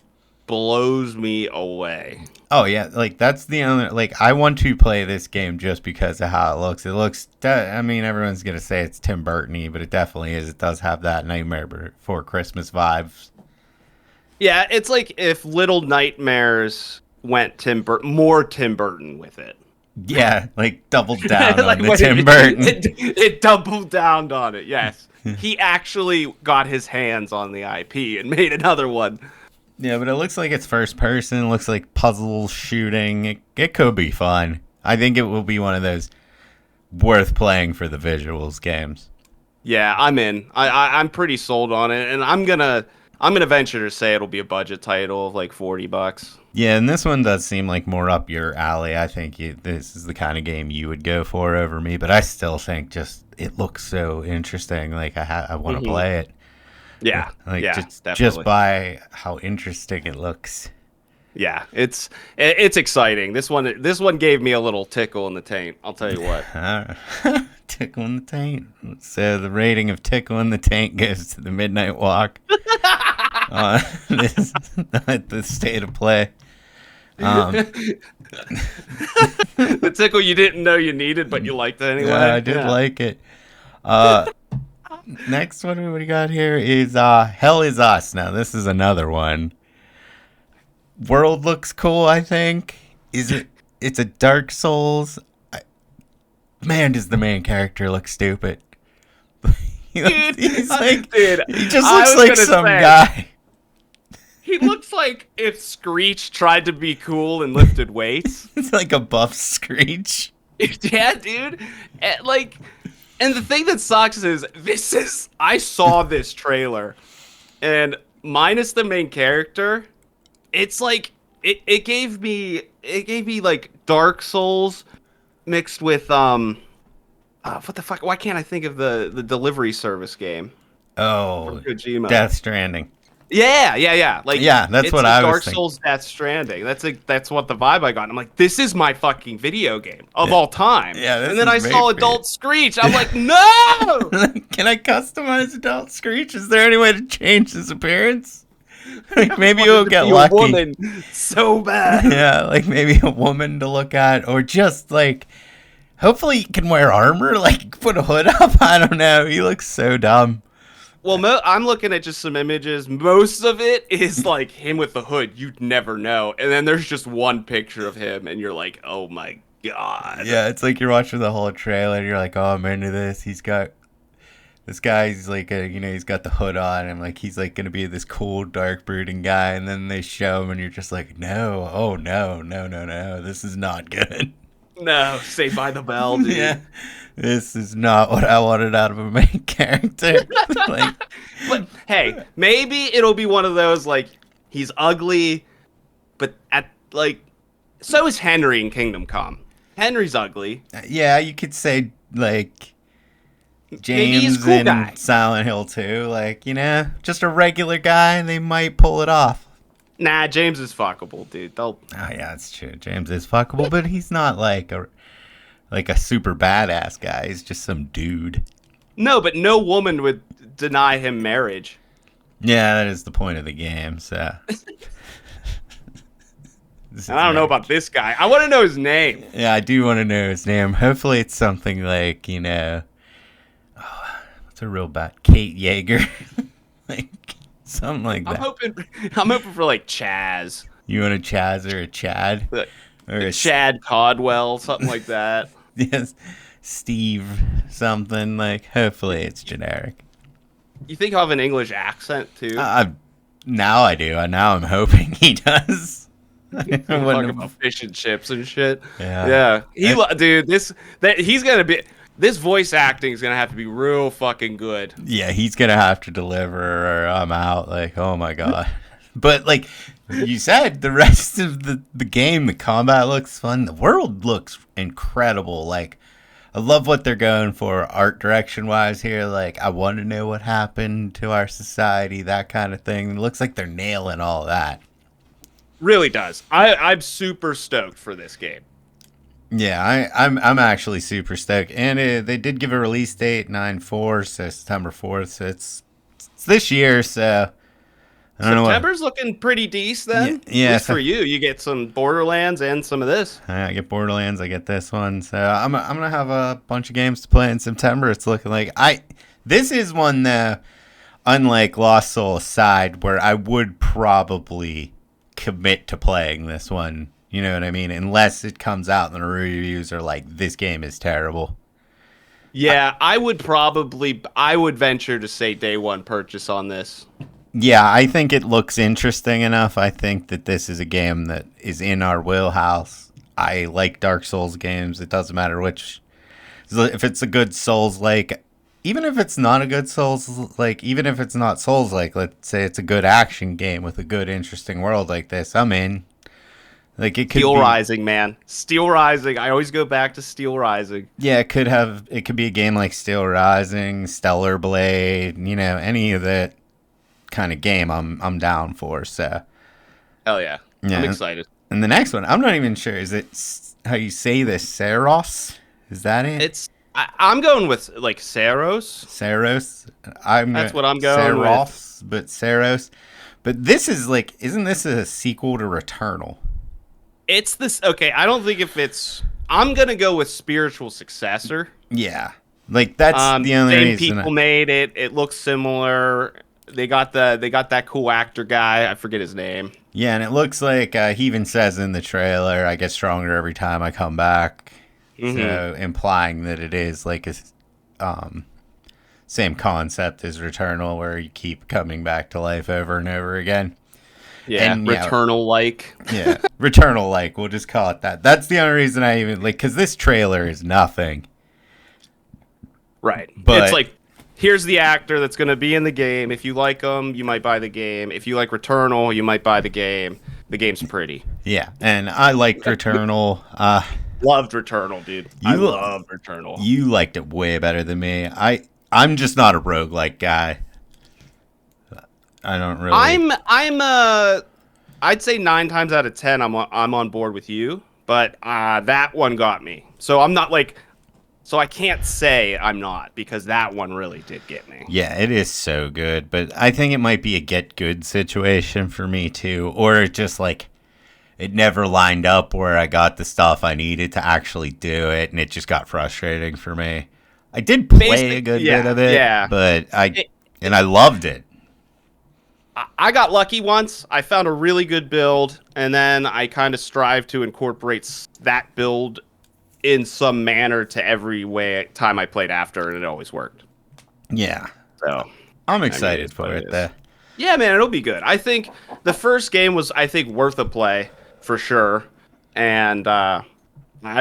blows me away. Oh yeah, like that's the only like I want to play this game just because of how it looks. It looks. I mean, everyone's gonna say it's Tim Burton-y, but it definitely is. It does have that Nightmare Before Christmas vibes. Yeah, it's like if Little Nightmares went more Tim Burton with it. Yeah, like doubled down Like, on the Tim Burton. It doubled down on it. Yes, he actually got his hands on the IP and made another one. Yeah, but it looks like it's first person. It looks like puzzle shooting. It could be fun. I think it will be one of those worth playing for the visuals games. Yeah, I'm in. I'm pretty sold on it, and I'm gonna venture to say it'll be a budget title of like $40. Yeah, and this one does seem like more up your alley. I think this is the kind of game you would go for over me, but I still think just it looks so interesting. Like I want to play it. Yeah, like yeah, just by how interesting it looks. Yeah, it's exciting. This one gave me a little tickle in the taint. I'll tell you what. Tickle in the taint. So the rating of Tickle in the Taint goes to the Midnight Walk. This the state of play. The tickle you didn't know you needed, but you liked it anyway. Yeah, I did like it. Next one we got here is Hell Is Us. Now this is another one. World looks cool, I think. It's a Dark Souls. Man, does the main character look stupid. He just looks like some guy. He looks like if Screech tried to be cool and lifted weights. It's like a buff Screech. Yeah, dude. And the thing that sucks is I saw this trailer, and minus the main character, it's like it gave me like Dark Souls mixed with what the fuck? Why can't I think of the delivery service game? Oh, Kojima. Death Stranding. Yeah. Like that's what I was Dark thinking. Souls Death Stranding. That's what the vibe I got. I'm like, this is my fucking video game of all time. Yeah, and then I saw Adult Screech. I'm like, no. Can I customize Adult Screech? Is there any way to change his appearance? Like maybe you'll get lucky. Woman so bad. Yeah, like maybe a woman to look at, or just like, hopefully he can wear armor. Like put a hood up. I don't know. He looks so dumb. Well, I'm looking at just some images. Most of it is like him with the hood. You'd never know. And then there's just one picture of him, and you're like, oh my god. Yeah, it's like you're watching the whole trailer, and you're like, oh, I'm into this. This guy's like, he's got the hood on, and like he's like gonna be this cool, dark, brooding guy. And then they show him, and you're just like, no, no, this is not good. No, Saved by the Bell, dude. Yeah. This is not what I wanted out of a main character. Like, But hey, maybe it'll be one of those like he's ugly, but so is Henry in Kingdom Come. Henry's ugly. yeah, you could say like Maybe he's a James cool in guy. Silent Hill 2, like, just a regular guy, and they might pull it off. Nah, James is fuckable, dude. Oh yeah, that's true. James is fuckable, but he's not like a super badass guy. He's just some dude. No, but no woman would deny him marriage. Yeah, that is the point of the game. So And I don't know about this guy. I want to know his name. Yeah, I do want to know his name. Hopefully, it's something like what's a real bad Kate Yeager, like something like that. I'm hoping for like Chaz. You want a Chaz or a Chad? Like, Or a Chad Codwell, something like that. Yes, Steve something, like, hopefully it's generic. You think he'll have an English accent too? Now I do. Now I'm hoping he does. Talking about fish and chips and shit. Yeah. Dude, he's gonna be. This voice acting is gonna have to be real fucking good. Yeah, he's gonna have to deliver or I'm out. Like, oh my god. But like you said, the rest of the game, the combat looks fun. The world looks incredible. Like, I love what they're going for art direction wise here. Like, I want to know what happened to our society, that kind of thing. It looks like they're nailing all that. Really does. I'm super stoked for this game. Yeah, I'm actually super stoked. And they did give a release date, 9/4, so September 4th. So it's this year, so I don't know. September's looking pretty decent then. Yeah, At least for you. You get some Borderlands and some of this. I get Borderlands, I get this one. So I'm gonna have a bunch of games to play in September. It's looking like this is one that, unlike Lost Soul aside, where I would probably commit to playing this one. You know what I mean? Unless it comes out and the reviews are like, this game is terrible. Yeah, I would venture to say day one purchase on this. Yeah, I think it looks interesting enough. I think that this is a game that is in our wheelhouse. I like Dark Souls games. It doesn't matter which. If it's a good Souls-like, even if it's not a good Souls-like, even if it's not Souls-like, let's say it's a good action game with a good, interesting world like this, I'm in. Like, it could Steel be, Rising, man. Steel Rising. I always go back to Steel Rising. Yeah, it could be a game like Steel Rising, Stellar Blade, any of that kind of game I'm down for. So Hell yeah. I'm excited. And the next one, I'm not even sure, is it how you say this, Saros? Is that it? I'm going with like Saros. That's what I'm going with. But Saros. But this is like, isn't this a sequel to Returnal? It's this. Okay, I don't think I'm gonna go with spiritual successor. Yeah, like that's the only same reason. People made it. It looks similar. They got that cool actor guy. I forget his name. Yeah, and it looks like he even says in the trailer, "I get stronger every time I come back." Mm-hmm. So implying that it is like a same concept as Returnal, where you keep coming back to life over and over again. Yeah, Returnal-like. Yeah, Returnal-like. We'll just call it that. That's the only reason I even because this trailer is nothing. Right, but it's like, here's the actor that's going to be in the game. If you like him, you might buy the game. If you like Returnal, you might buy the game. The game's pretty. Yeah, and I liked Returnal. Loved Returnal, dude. I love Returnal. You liked it way better than me. I'm just not a roguelike guy. I don't really. I'd say 9 times out of 10 I'm on board with you, but that one got me. So I'm not like, so I can't say I'm not, because that one really did get me. Yeah, it is so good, but I think it might be a get good situation for me too, or just like it never lined up where I got the stuff I needed to actually do it, and it just got frustrating for me. I did play a good bit of it, but I loved it. I got lucky once. I found a really good build, and then I kind of strive to incorporate that build in some manner to every time I played after, and it always worked. Yeah. So I'm excited for it, though. Yeah, man, it'll be good. I think the first game was, worth a play for sure, and I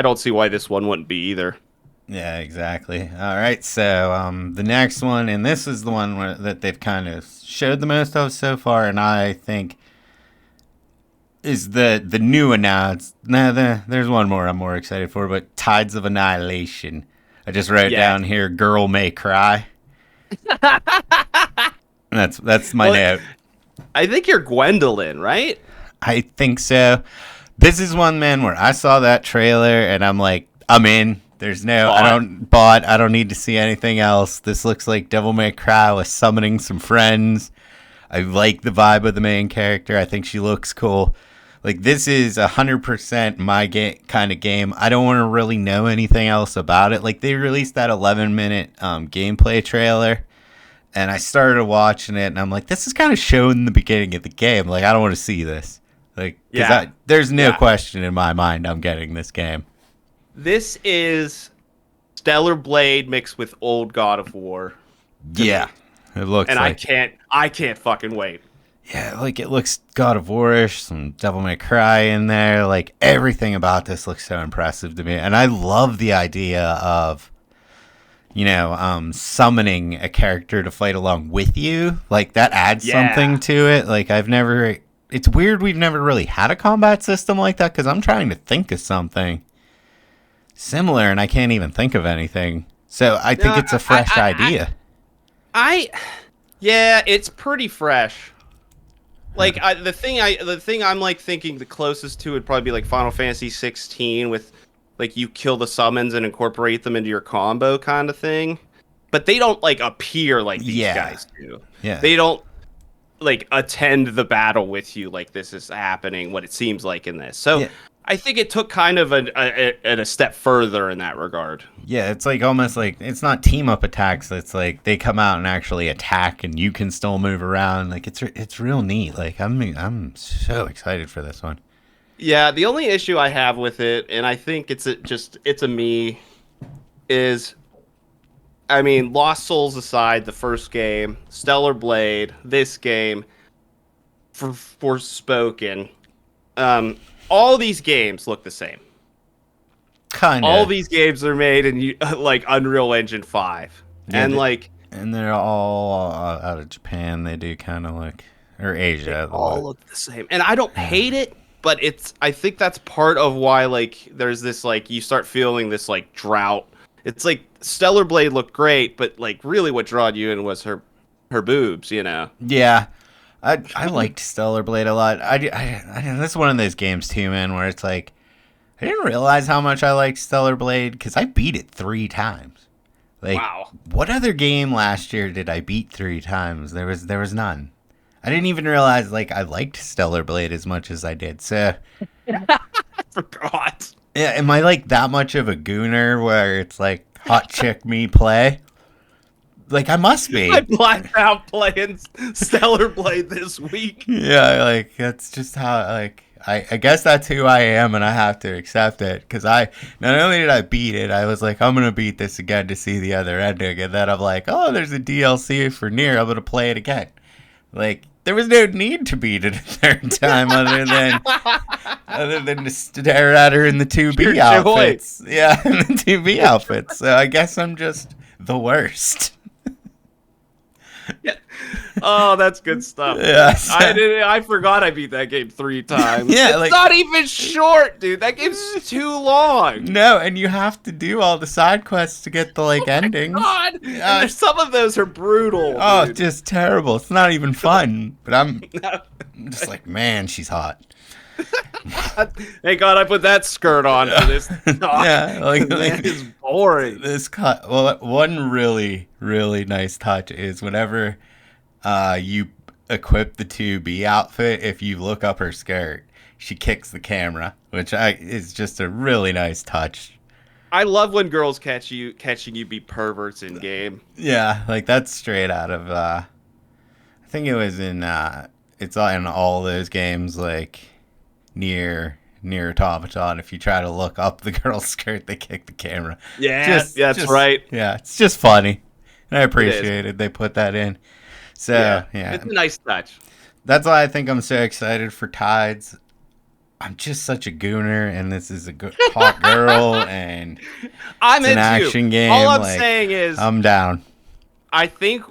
don't see why this one wouldn't be either. Yeah, exactly. All right, so the next one, and this is the one that they've kind of showed the most of so far, and I think is the new announced. There's one more I'm more excited for, but Tides of Annihilation. I just wrote Yeah. down here, "Girl May Cry." That's my Well, note. I think you're Gwendolyn, right? I think so. This is one, man, where I saw that trailer and I'm like, I'm in. There's no, I don't need to see anything else. This looks like Devil May Cry with summoning some friends. I like the vibe of the main character. I think she looks cool. Like, this is 100% my kind of game. I don't want to really know anything else about it. Like, they released that 11-minute gameplay trailer, and I started watching it, and I'm like, this is kind of showing the beginning of the game. Like, I don't want to see this. Like, because there's no question in my mind I'm getting this game. This is Stellar Blade mixed with old God of War. Yeah, it looks and like. I can't fucking wait. Yeah, like it looks God of War-ish, some Devil May Cry in there. Like everything about this looks so impressive to me, and I love the idea of, summoning a character to fight along with you. Like that adds something to it. Like it's weird we've never really had a combat system like that because I'm trying to think of something similar and I can't even think of anything. So I think it's a fresh idea. Yeah, it's pretty fresh. Like the thing I'm like thinking the closest to would probably be like Final Fantasy 16 with like you kill the summons and incorporate them into your combo kind of thing. But they don't like appear like these guys do. Yeah. They don't like attend the battle with you like this is happening, what it seems like in this. So I think it took kind of a step further in that regard. Yeah, it's like almost like it's not team up attacks. It's like they come out and actually attack, and you can still move around. Like it's real neat. Like I'm so excited for this one. Yeah, the only issue I have with it, and I think it's a me, is, I mean, Lost Souls aside, the first game, Stellar Blade, this game, Forspoken, all these games look the same. Kind of. All these games are made in like Unreal Engine 5, and they're all out of Japan. They do kind of like, or Asia. They all look the same, and I don't hate it, but I think that's part of why like there's this like you start feeling this like drought. It's like Stellar Blade looked great, but like really what drawed you in was her boobs, Yeah. I liked Stellar Blade a lot. I that's one of those games too, man, where it's like I didn't realize how much I liked Stellar Blade because I beat it 3 times. Like, wow. What other game last year did I beat 3 times? There was none. I didn't even realize like I liked Stellar Blade as much as I did. So I forgot. Yeah, am I like that much of a gooner where it's like hot chick me play? Like, I must be. I blacked out playing Stellar Blade this week. Yeah, like, that's just how, like, I guess that's who I am, and I have to accept it. Because not only did I beat it, I was like, I'm going to beat this again to see the other ending. And then I'm like, oh, there's a DLC for Nier. I'm going to play it again. Like, there was no need to beat it a third time other than to stare at her in the 2B outfits. Yeah, in the 2B outfits. So I guess I'm just the worst. Yeah. Oh, that's good stuff. Yeah, I forgot I beat that game 3 times. Yeah, it's not even short, dude. That game's too long. No, and you have to do all the side quests to get the endings. God, some of those are brutal. Oh, dude. Just terrible. It's not even fun. But I'm just like, man, she's hot. Thank God I put that skirt on for this. Yeah, that is boring. One really, really nice touch is whenever you equip the 2B outfit, if you look up her skirt, she kicks the camera, which is just a really nice touch. I love when girls catching you be perverts in game. Yeah, like that's straight out of I think it was in it's in all those games like Nier Automata. If you try to look up the girl's skirt, they kick the camera. Yeah, that's right. Yeah, it's just funny, and I appreciate it. They put that in. So yeah, it's a nice touch. That's why I think I'm so excited for Tides. I'm just such a gooner, and this is a hot girl, and I'm it's an into action you. game. All I'm like, saying is, I'm down. I think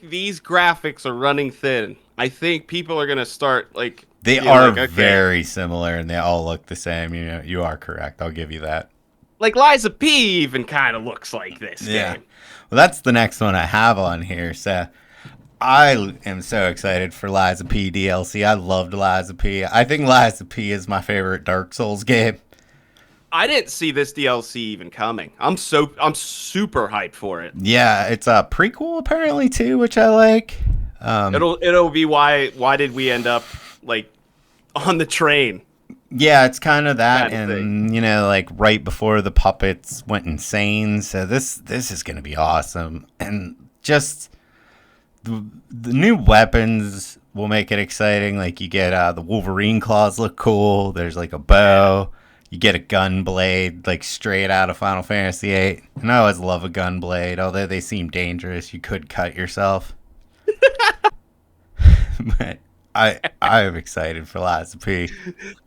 these graphics are running thin. I think people are gonna start like They being are like, okay, very similar, and they all look the same. You know, you are correct. I'll give you that. like Liza P even kind of looks like this Yeah. game. Well, that's the next one I have on here. So I am so excited for Liza P DLC. I loved Liza P. I think Liza P is my favorite Dark Souls game. I didn't see this DLC even coming. I'm super hyped for it. Yeah, it's a prequel apparently too, which I like. It'll be why did we end up like on the train? Yeah, it's kind of that, Kind of and you know, like right before the puppets went insane. So this is gonna be awesome, and just the new weapons will make it exciting. Like you get the Wolverine claws look cool. There's like a bow. You get a gun blade, like straight out of Final Fantasy VIII. And I always love a gun blade, although they seem dangerous. You could cut yourself. But I am excited for Liza P.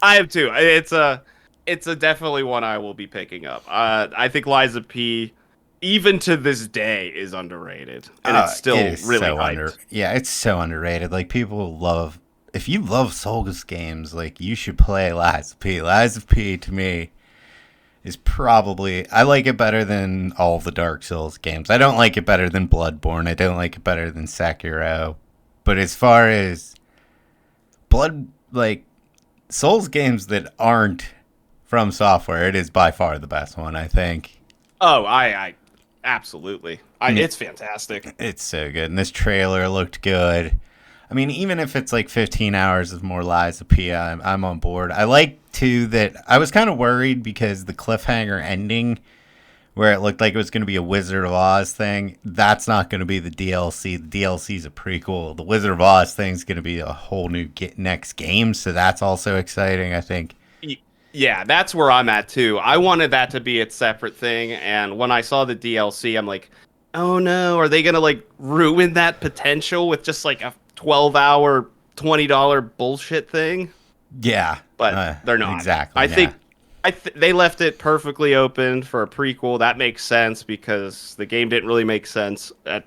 I have too. It's a definitely one I will be picking up. I think Liza P, even to this day, is underrated, and it's still really hyped. Yeah, it's so underrated. Like people love. If you love Souls games, like you should play Liza P. Liza P to me is probably, I like it better than all the Dark Souls games. I don't like it better than Bloodborne. I don't like it better than Sekiro. But as far as like Souls games that aren't from Software, it is by far the best one, I think. Oh, I absolutely. It's fantastic. It's so good. And this trailer looked good. I mean, even if it's like 15 hours of more Lies of P, I'm on board. I like, too, that I was kind of worried because the cliffhanger ending, where it looked like it was going to be a Wizard of Oz thing, that's not going to be the DLC. The DLC's a prequel. The Wizard of Oz thing's going to be a whole new next game, so that's also exciting, I think. Yeah, that's where I'm at, too. I wanted that to be its separate thing, and when I saw the DLC, I'm like, oh no, are they going to, like, ruin that potential with just, like, a 12-hour, $20 bullshit thing? Yeah. But they're not. Exactly. I think they left it perfectly open for a prequel. That makes sense because the game didn't really make sense at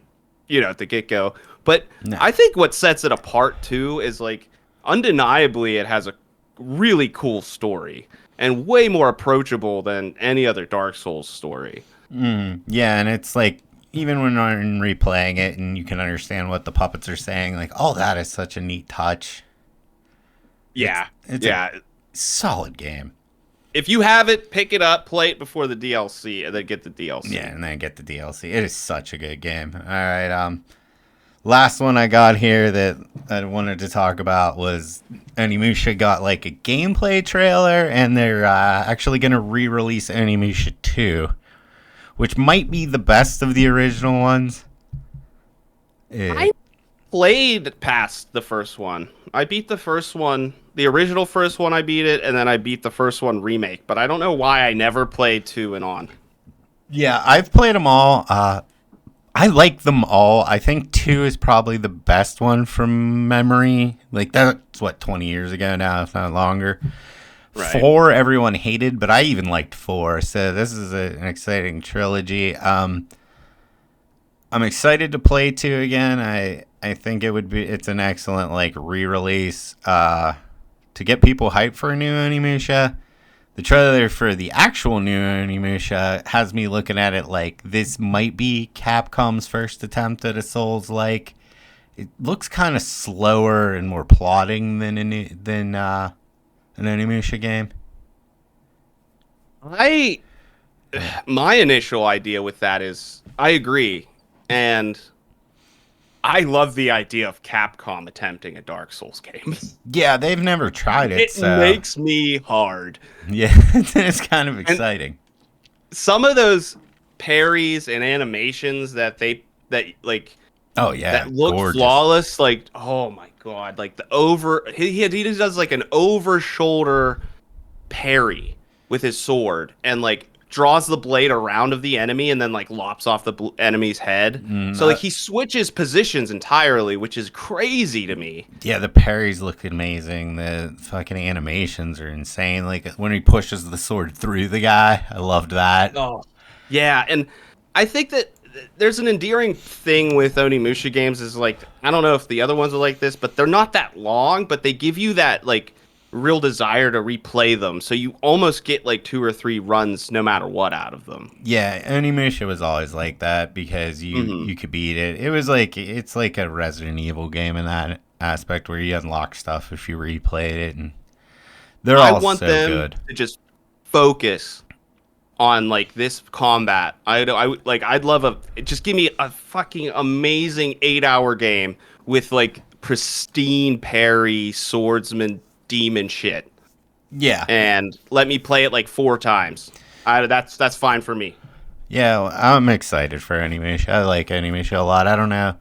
the get-go. But No. I think what sets it apart, too, is, like, undeniably it has a really cool story and way more approachable than any other Dark Souls story. Yeah, and it's like, even when I'm replaying it and you can understand what the puppets are saying, like, oh, that is such a neat touch. Yeah. It's a solid game. If you have it, pick it up, play it before the DLC, and then get the DLC. Yeah, and then get the DLC. It is such a good game. All right, last one I got here that I wanted to talk about was Onimusha got like a gameplay trailer, and they're actually going to re-release Onimusha 2. Which might be the best of the original ones. I played past the first one. I beat the first one. The original first one, I beat it, and then I beat the first one remake. But I don't know why I never played 2 and on. Yeah, I've played them all. I like them all. I think 2 is probably the best one from memory. Like, that's, 20 years ago now, if not longer. Right. 4 everyone hated, but I even liked 4, so this is an exciting trilogy. I'm excited to play 2 again. I think it's an excellent like re-release to get people hyped for a new Onimusha. The trailer for the actual new Onimusha has me looking at it like this might be Capcom's first attempt at a Souls-like. It looks kind of slower and more plotting than an Onimusha game. My initial idea with that is I agree, and I love the idea of Capcom attempting a Dark Souls game. Yeah, they've never tried it. It makes me hard. Yeah, it's kind of exciting. And some of those parries and animations that oh yeah, that look gorgeous. Flawless, like, oh my god, like he does like an over shoulder parry with his sword, and like draws the blade around of the enemy and then like lops off the enemy's head. So like he switches positions entirely, which is crazy to me. Yeah, the parries look amazing. The fucking animations are insane. Like when he pushes the sword through the guy, I loved that. Oh, yeah, and I think that there's an endearing thing with Onimusha games is like, I don't know if the other ones are like this, but they're not that long, but they give you that like real desire to replay them, so you almost get like 2 or 3 runs no matter what out of them. Yeah, Onimusha was always like that because you could beat it. It was like it's like a Resident Evil game in that aspect where you unlock stuff if you replayed it, and they're all want so them good. to just focus on like this combat. I'd love just give me a fucking amazing 8-hour game with like pristine parry, swordsman, demon shit. Yeah, and let me play it like 4 times. That's fine for me. Yeah, I'm excited for Onimusha. I like Onimusha a lot. I don't know,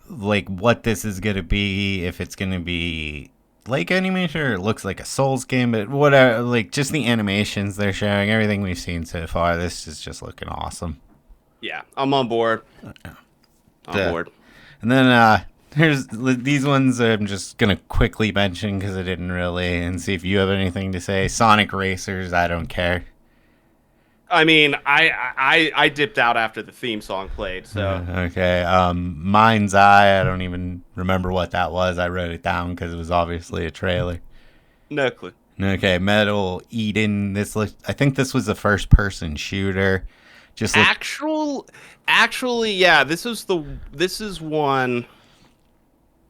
like what this is gonna be. If it's gonna be like Onimusha or it looks like a Souls game, but whatever. Like just the animations they're showing, everything we've seen so far, this is just looking awesome. Yeah, I'm on board. On board. And then there's these ones I'm just gonna quickly mention because I didn't really, and see if you have anything to say. Sonic Racers, I don't care. I mean, I dipped out after the theme song played, so. Okay. Mind's Eye, I don't even remember what that was. I wrote it down because it was obviously a trailer. No clue. Okay, Metal Eden. I think this was the first person shooter. Actually, yeah, this is one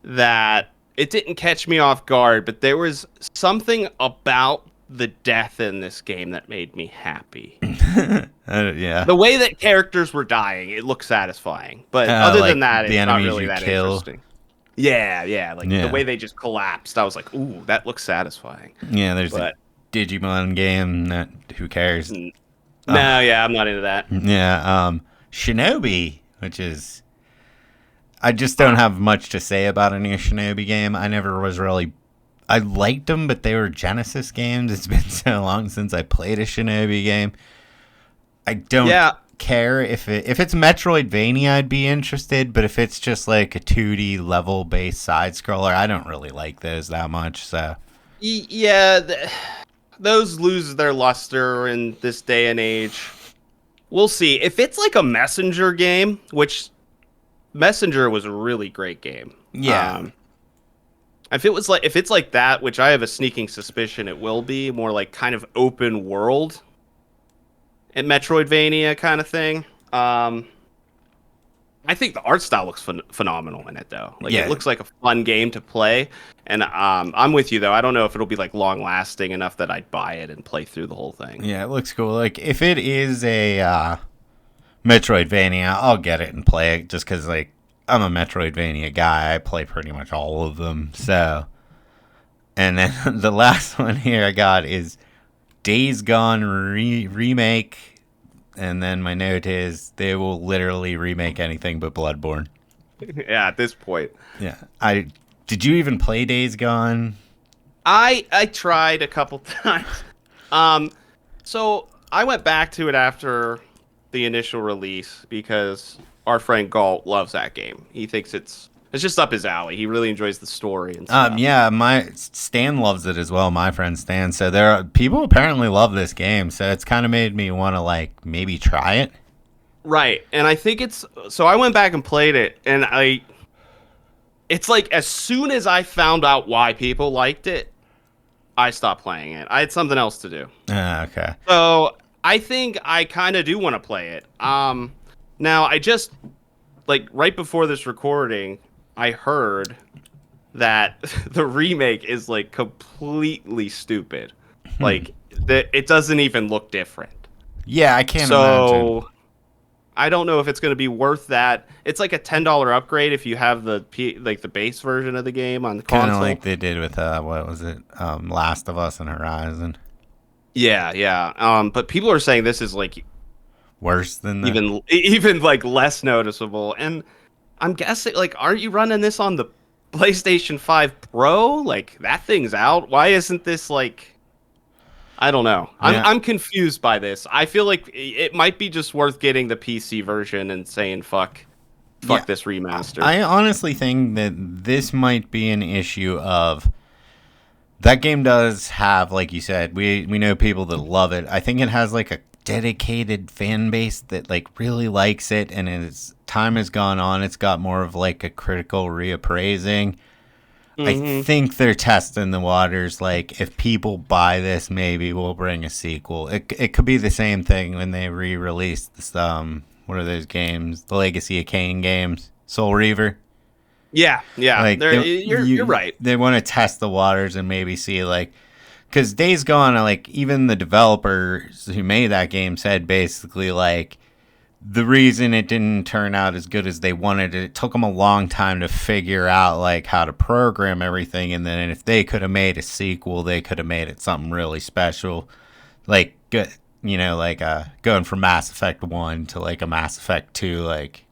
that it didn't catch me off guard, but there was something about the death in this game that made me happy. Yeah. The way that characters were dying, it looked satisfying. But other than that, it's not really that interesting. Yeah, the way they just collapsed, I was like, ooh, that looks satisfying. Yeah, there's a Digimon game that who cares? No, yeah, I'm not into that. Yeah, Shinobi, which is I just don't have much to say about a new Shinobi game. I never was really I liked them, but they were Genesis games. It's been so long since I played a Shinobi game. I don't care if it's Metroidvania, I'd be interested, but if it's just like a 2D level-based side-scroller, I don't really like those that much, so. Yeah, those lose their luster in this day and age. We'll see. If it's like a Messenger game, which Messenger was a really great game. Yeah. If it's like that, which I have a sneaking suspicion it will be, more like kind of open world and Metroidvania kind of thing. I think the art style looks phenomenal in it, though. Like it looks like a fun game to play, and I'm with you though. I don't know if it'll be like long lasting enough that I'd buy it and play through the whole thing. Yeah, it looks cool. Like if it is a Metroidvania, I'll get it and play it just because like I'm a Metroidvania guy. I play pretty much all of them. So, and then the last one here I got is Days Gone remake. And then my note is they will literally remake anything but Bloodborne. Yeah, at this point. Yeah. Did you even play Days Gone? I tried a couple times. So I went back to it after the initial release because our friend Galt loves that game. He thinks it's just up his alley. He really enjoys the story and stuff. Yeah, my Stan loves it as well. My friend Stan. So there are people apparently love this game. So it's kind of made me want to like maybe try it. Right, and I think so. I went back and played it, and it's like as soon as I found out why people liked it, I stopped playing it. I had something else to do. Okay. So I think I kind of do want to play it. Now I just like right before this recording, I heard that the remake is like completely stupid. Like it doesn't even look different. Yeah, I can't imagine. So I don't know if it's going to be worth that. It's like a $10 upgrade if you have the base version of the game on the console. Kind of like they did with what was it, Last of Us and Horizon. Yeah. But people are saying this is like worse than that. Even like less noticeable. And I'm guessing like, aren't you running this on the PlayStation 5 Pro? Like that thing's out. Why isn't this like I don't know. Yeah. I'm confused by this. I feel like it might be just worth getting the PC version and saying fuck Yeah. this remaster. I honestly think that this might be an issue of that game does have, like you said, we know people that love it. I think it has like a dedicated fan base that like really likes it, and as time has gone on, it's got more of like a critical reappraising. I think they're testing the waters. Like, if people buy this, maybe we'll bring a sequel. It could be the same thing when they re-released this. What are those games? The Legacy of Kain games, Soul Reaver. Yeah. Like, You're right. They want to test the waters and maybe see like, because Days Gone, like even the developers who made that game said basically like, the reason it didn't turn out as good as they wanted it took them a long time to figure out like how to program everything, and then if they could have made a sequel, they could have made it something really special, like like going from Mass Effect 1 to like a Mass Effect 2, like.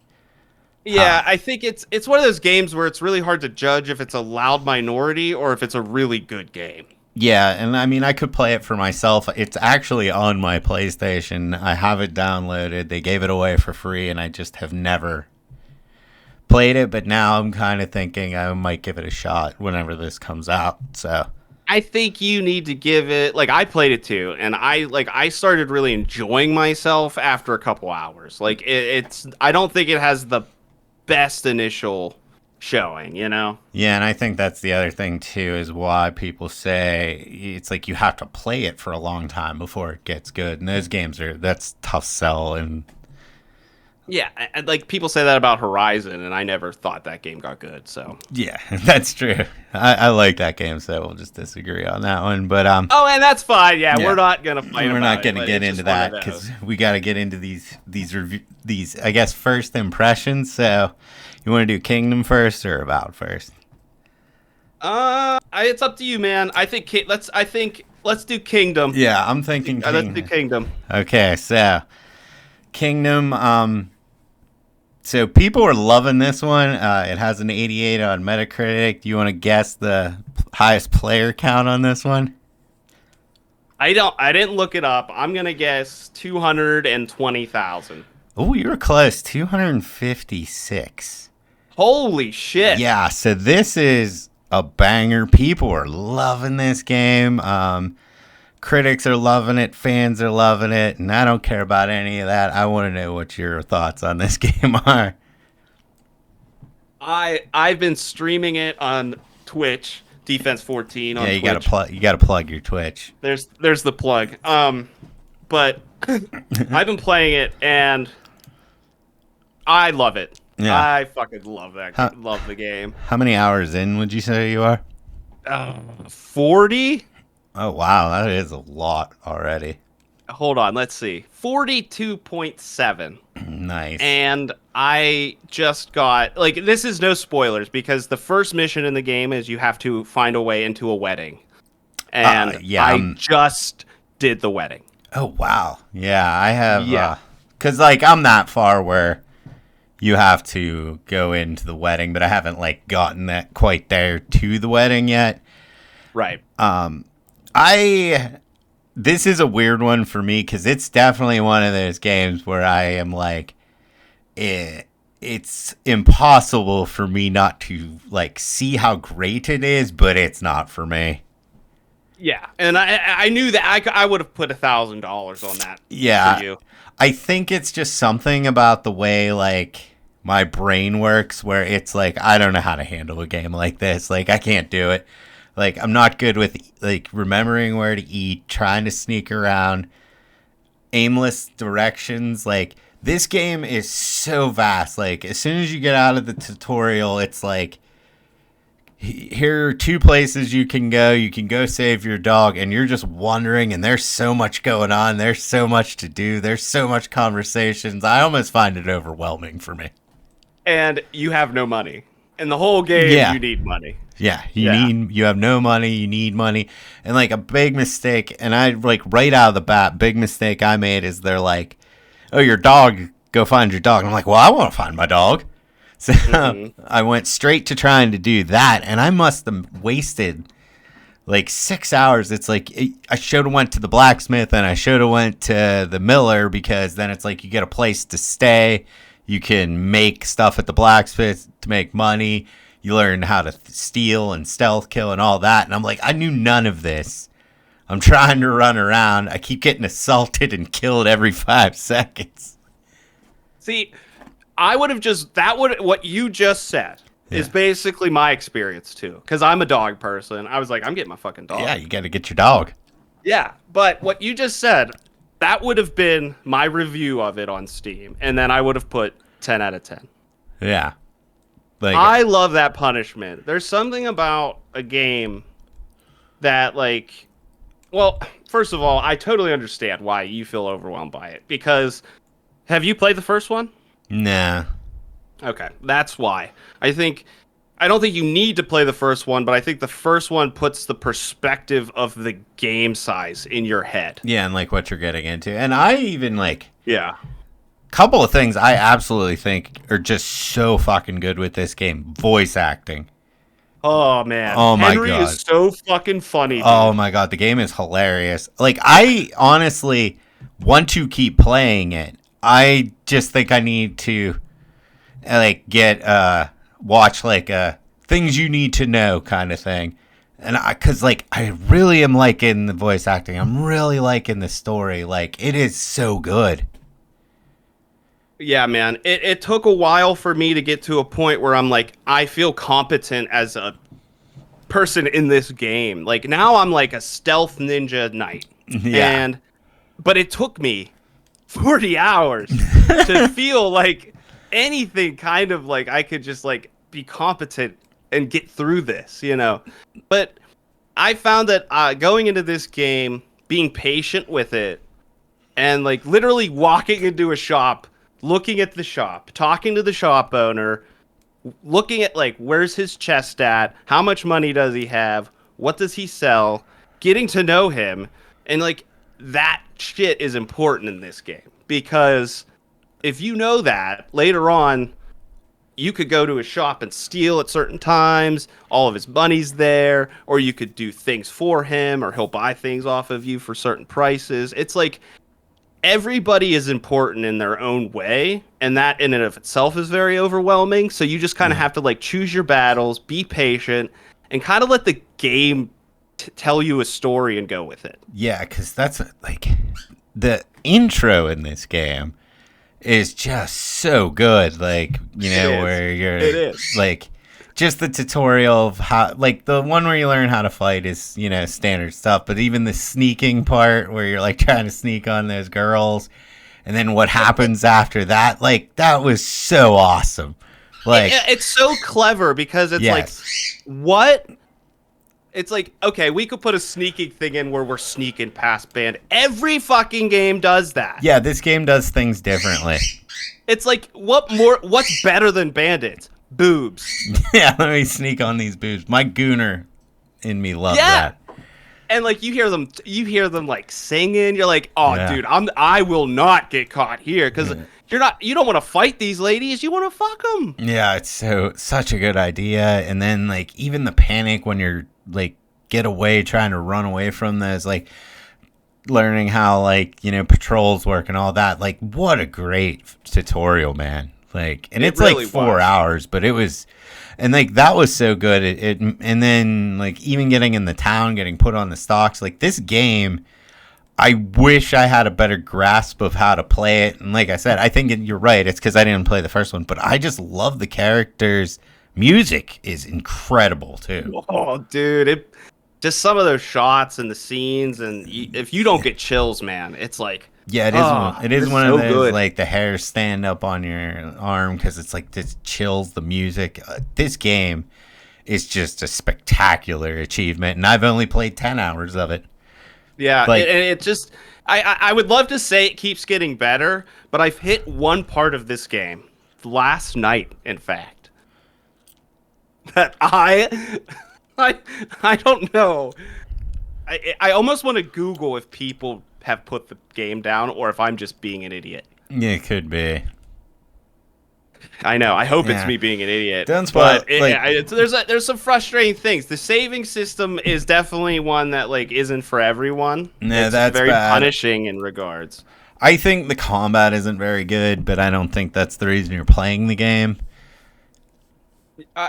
Yeah, I think it's one of those games where it's really hard to judge if it's a loud minority or if it's a really good game. Yeah, and I mean, I could play it for myself. It's actually on my PlayStation. I have it downloaded. They gave it away for free, and I just have never played it. But now I'm kind of thinking I might give it a shot whenever this comes out. So I think you need to give it, like, I played it too, and I started really enjoying myself after a couple hours. Like, it's I don't think it has the best initial showing, you know? Yeah, and I think that's the other thing too, is why people say it's like you have to play it for a long time before it gets good. And those games that's tough sell. And yeah, and like people say that about Horizon, and I never thought that game got good. So yeah, that's true. I like that game, so we'll just disagree on that one. But oh, and that's fine. Yeah, yeah. we're not gonna fight. We're not gonna get into that because we got to get into these I guess first impressions. So you want to do Kingdom first or Avowed first? It's up to you, man. I think let's do Kingdom. Yeah, I'm thinking Kingdom. Let's do Kingdom. Okay, so Kingdom. So people are loving this one. It has an 88 on Metacritic. Do you want to guess the highest player count on this one? I didn't look it up. I'm gonna guess 220,000. Oh, you were close. 256. Holy shit! Yeah, so this is a banger. People are loving this game. Critics are loving it. Fans are loving it. And I don't care about any of that. I want to know what your thoughts on this game are. I've been streaming it on Twitch, Defense 14 on Twitch. Twitch. You gotta plug your Twitch. There's the plug. But I've been playing it and I love it. Yeah. I fucking love that. Love the game. How many hours in would you say you are? 40. Oh wow, that is a lot already. Hold on, let's see. 42.7. Nice. And I just got, like, this is no spoilers because the first mission in the game is you have to find a way into a wedding. And I just did the wedding. Oh wow. Yeah, I have. Yeah. Cause like I'm that far where you have to go into the wedding, but I haven't like gotten that quite there to the wedding yet. Right. This is a weird one for me because it's definitely one of those games where I am like, it's impossible for me not to like see how great it is, but it's not for me. Yeah, and I knew that I would have put $1,000 on that. Yeah, for you. I think it's just something about the way like my brain works where it's like I don't know how to handle a game like this. Like I can't do it. Like, I'm not good with, like, remembering where to eat, trying to sneak around, aimless directions. Like, this game is so vast. Like, as soon as you get out of the tutorial, it's like, here are 2 places you can go. You can go save your dog, and you're just wandering, and there's so much going on. There's so much to do. There's so much conversations. I almost find it overwhelming for me. And you have no money. In the whole game, you need money. Yeah, you have no money, you need money. And like a big mistake, and I like right out of the bat, big mistake I made is they're like, oh, your dog, go find your dog. And I'm like, well, I want to find my dog. So I went straight to trying to do that, and I must have wasted like 6 hours. It's like I should have went to the blacksmith and I should have went to the miller, because then it's like you get a place to stay. You can make stuff at the blacksmith to make money. You learn how to steal and stealth kill and all that. And I'm like, I knew none of this. I'm trying to run around. I keep getting assaulted and killed every 5 seconds. See, what you just said is basically my experience too. Because I'm a dog person. I was like, I'm getting my fucking dog. Yeah, you got to get your dog. Yeah, but what you just said, that would have been my review of it on Steam. And then I would have put 10 out of 10. Yeah. Like, I love that punishment. There's something about a game that, like, well, first of all, I totally understand why you feel overwhelmed by it. Because, have you played the first one? nah. Okay, that's why. I don't think you need to play the first one, but I think the first one puts the perspective of the game size in your head. Yeah, and like what you're getting into. And I even like... Yeah. Couple of things I absolutely think are just so fucking good with this game. Voice acting. Oh, man. Oh, my Henry God. is so fucking funny, dude. Oh, my God. The game is hilarious. Like, I honestly want to keep playing it. I just think I need to, like, watch, like, things you need to know kind of thing. And because, like, I really am liking the voice acting. I'm really liking the story. Like, it is so good. Yeah, man. It took a while for me to get to a point where I'm like, I feel competent as a person in this game. Like, now I'm like a stealth ninja knight. Yeah. But it took me 40 hours to feel like anything kind of like I could just like be competent and get through this, you know? But I found that going into this game, being patient with it, and like literally walking into a shop, looking at the shop, talking to the shop owner, looking at like where's his chest at, how much money does he have, what does he sell, getting to know him, and like that shit is important in this game, because if you know that, later on you could go to a shop and steal at certain times, all of his money's there, or you could do things for him, or he'll buy things off of you for certain prices. It's like everybody is important in their own way, and that in and of itself is very overwhelming. So you just kind of have to like choose your battles, be patient, and kind of let the game tell you a story and go with it. Yeah, because that's like the intro in this game is just so good. Like, you know, where you're like just the tutorial of how, like the one where you learn how to fight is, you know, standard stuff. But even the sneaking part where you're like trying to sneak on those girls, and then what happens after that, like that was so awesome. Like it's so clever because it's like, what? It's like, okay, we could put a sneaking thing in where we're sneaking past band. Every fucking game does that. Yeah, this game does things differently. It's like, what's better than bandits? Boobs. Yeah, let me sneak on these boobs. My gooner in me loves that. And like you hear them like singing. You're like, oh, dude, I will not get caught here, because you don't want to fight these ladies. You want to fuck them. Yeah, it's such a good idea. And then like even the panic when you're like get away, trying to run away from this, like learning how like, you know, patrols work and all that. Like what a great tutorial, man. Like, and it's really like 4 hours, but it was, and like that was so good. And then like even getting in the town, getting put on the stocks, like this game, I wish I had a better grasp of how to play it. And like I said, I think you're right. It's because I didn't play the first one, but I just love the characters. Music is incredible too. Oh, dude, just some of those shots and the scenes, and if you don't get chills, man, it's like, yeah, it is one of those good. Like the hairs stand up on your arm because it's like this chills the music. This game is just a spectacular achievement, and I've only played 10 hours of it. Yeah, like, it just, I would love to say it keeps getting better, but I've hit one part of this game last night, in fact, that I don't know. I almost want to Google if people have put the game down or if I'm just being an idiot. Yeah, it could be. I know. I hope it's Yeah. me being an idiot. Don't spoil, But there's some frustrating things. The saving system is definitely one that like isn't for everyone. No, It's that's very bad. punishing in regards. I think the combat isn't very good, but I don't think that's the reason you're playing the game.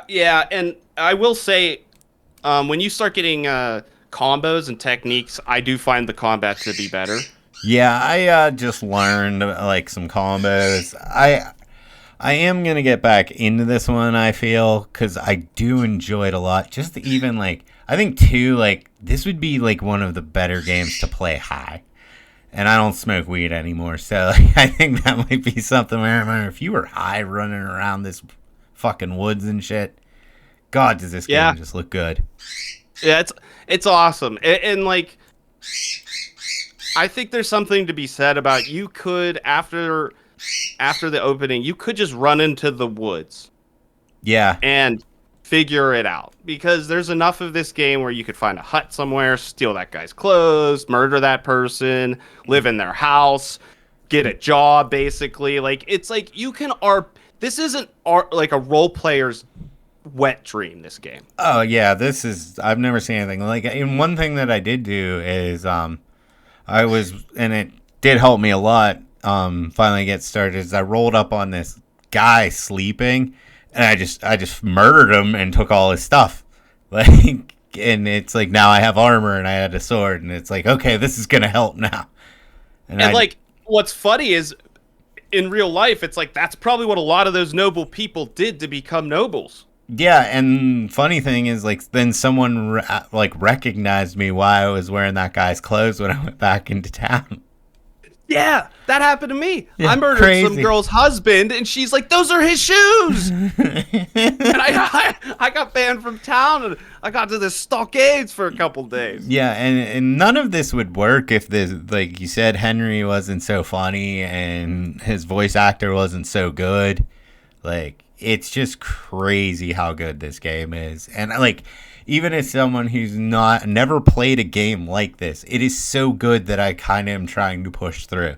Yeah, and I will say, when you start getting combos and techniques, I do find the combat to be better. Yeah, I just learned like some combos. I am gonna get back into this one. I feel because I do enjoy it a lot. Just even like I think too, like this would be like one of the better games to play high. And I don't smoke weed anymore, so like, I think that might be something where if you were high running around this fucking woods and shit, God, does this game just look good? Yeah, it's awesome, and like I think there's something to be said about you could after the opening, you could just run into the woods. Yeah. And figure it out. Because there's enough of this game where you could find a hut somewhere, steal that guy's clothes, murder that person, live in their house, get a job, basically. Like, it's like you can this isn't like a role player's wet dream, this game. Oh, yeah, I've never seen anything. Like, and one thing that I did do is, and it did help me a lot, finally get started, is I rolled up on this guy sleeping, and I just murdered him and took all his stuff. Like, and it's like, now I have armor and I had a sword, and it's like, okay, this is gonna help now. And like, what's funny is, in real life, it's like, that's probably what a lot of those noble people did to become nobles. Yeah, and funny thing is, like, then someone recognized me while I was wearing that guy's clothes when I went back into town. Yeah, that happened to me. Yeah, I murdered some girl's husband, and she's like, "Those are his shoes." And I got banned from town, and I got to the stockades for a couple days. Yeah, and none of this would work if this, like you said, Henry wasn't so funny and his voice actor wasn't so good. Like, it's just crazy how good this game is. And like, even as someone who's never played a game like this, it is so good that I kind of am trying to push through.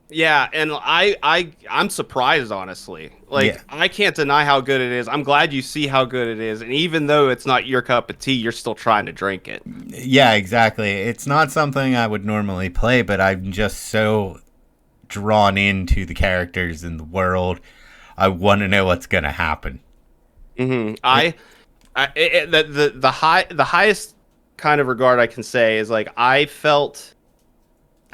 Yeah, and I'm surprised, honestly. Like, yeah. I can't deny how good it is. I'm glad you see how good it is. And even though it's not your cup of tea, you're still trying to drink it. Yeah, exactly. It's not something I would normally play, but I'm just so drawn into the characters in the world. I want to know what's going to happen. Mm-hmm. The highest kind of regard I can say is, like, I felt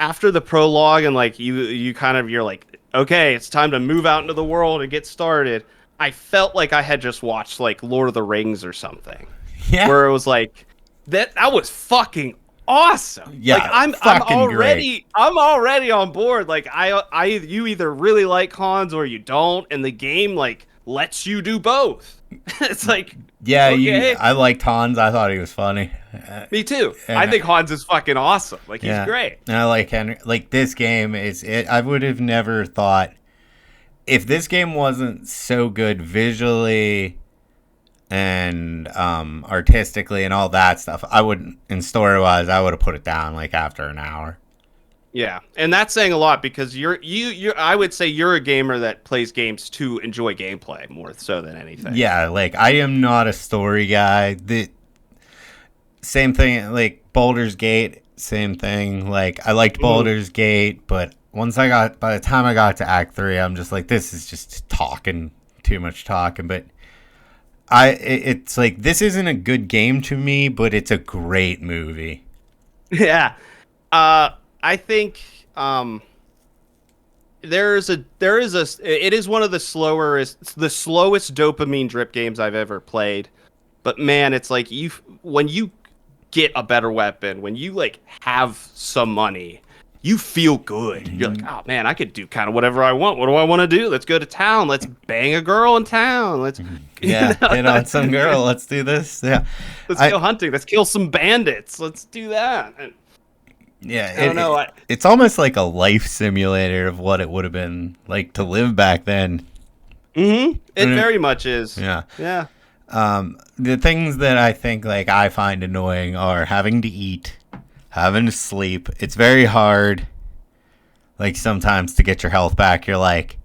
after the prologue and like you're like, okay, it's time to move out into the world and get started. I felt like I had just watched like Lord of the Rings or something. Yeah. Where it was like that was fucking awesome. Yeah. Like I'm already on board. Like you either really like Hans or you don't, and the game like lets you do both. It's like, yeah, okay. I liked Hans. I thought he was funny. Me too. I think Hans is fucking awesome. Like, he's great. And I like Henry. Like, this game I would have never thought, if this game wasn't so good visually and artistically and all that stuff, and story-wise, I would have put it down like after an hour. Yeah, and that's saying a lot, because I would say you're a gamer that plays games to enjoy gameplay more so than anything. Yeah, like, I am not a story guy. The same thing, like Baldur's Gate, same thing. Like, I liked Baldur's Gate, but by the time I got to Act 3, I'm just like, this is just too much talking. But it's like, this isn't a good game to me, but it's a great movie. Yeah. I think it is one of the slowest dopamine drip games I've ever played. But man, it's like when you get a better weapon, when you like have some money, you feel good. You're like, oh man, I could do kind of whatever I want. What do I want to do? Let's go to town. Let's bang a girl in town. Let's hit on some girl. Let's do this. Yeah, let's go hunting. Let's kill some bandits. Let's do that. Yeah, I don't know. It's almost like a life simulator of what it would have been like to live back then. Mm-hmm. It very much is. Yeah. Yeah. The things that I think like I find annoying are having to eat, having to sleep. It's very hard. Like, sometimes to get your health back, you're like,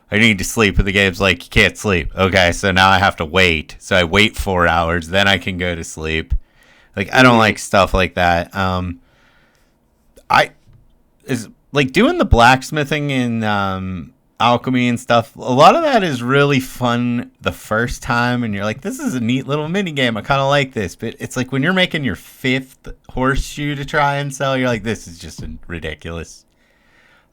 I need to sleep, and the game's like, you can't sleep. Okay, so now I have to wait. So I wait 4 hours, then I can go to sleep. Like, I don't like stuff like that. Like doing the blacksmithing in alchemy and stuff. A lot of that is really fun the first time, and you're like, this is a neat little mini game. I kind of like this. But it's like when you're making your 5th horseshoe to try and sell, you're like, this is just ridiculous.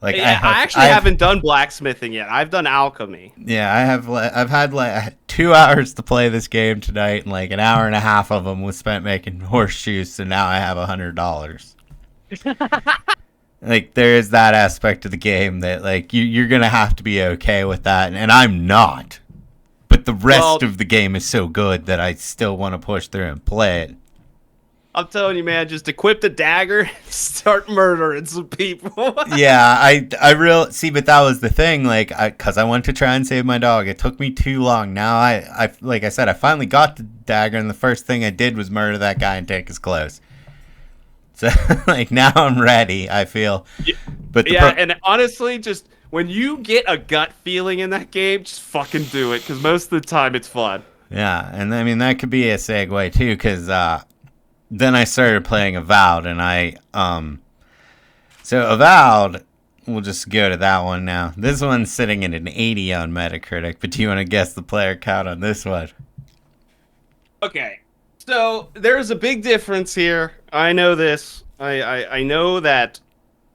Like, yeah, I actually haven't done blacksmithing yet. I've done alchemy. Yeah, I've had like 2 hours to play this game tonight, and like an hour and a half of them was spent making horseshoes. So now I have $100. Like, there is that aspect of the game that like you're gonna have to be okay with that, and I'm not. But the rest of the game is so good that I still want to push through and play it. I'm telling you, man, just equip the dagger and start murdering some people. Yeah, see, but that was the thing, like, because I went to try and save my dog. It took me too long. Now, I like I said, I finally got the dagger, and the first thing I did was murder that guy and take his clothes. So, like, now I'm ready, I feel. Yeah, but and honestly, just when you get a gut feeling in that game, just fucking do it, because most of the time it's fun. Yeah, and I mean, that could be a segue, too, because, then I started playing Avowed, and so Avowed, we'll just go to that one now. This one's sitting at an 80 on Metacritic, but do you want to guess the player count on this one? Okay, so there's a big difference here. I know this. I know that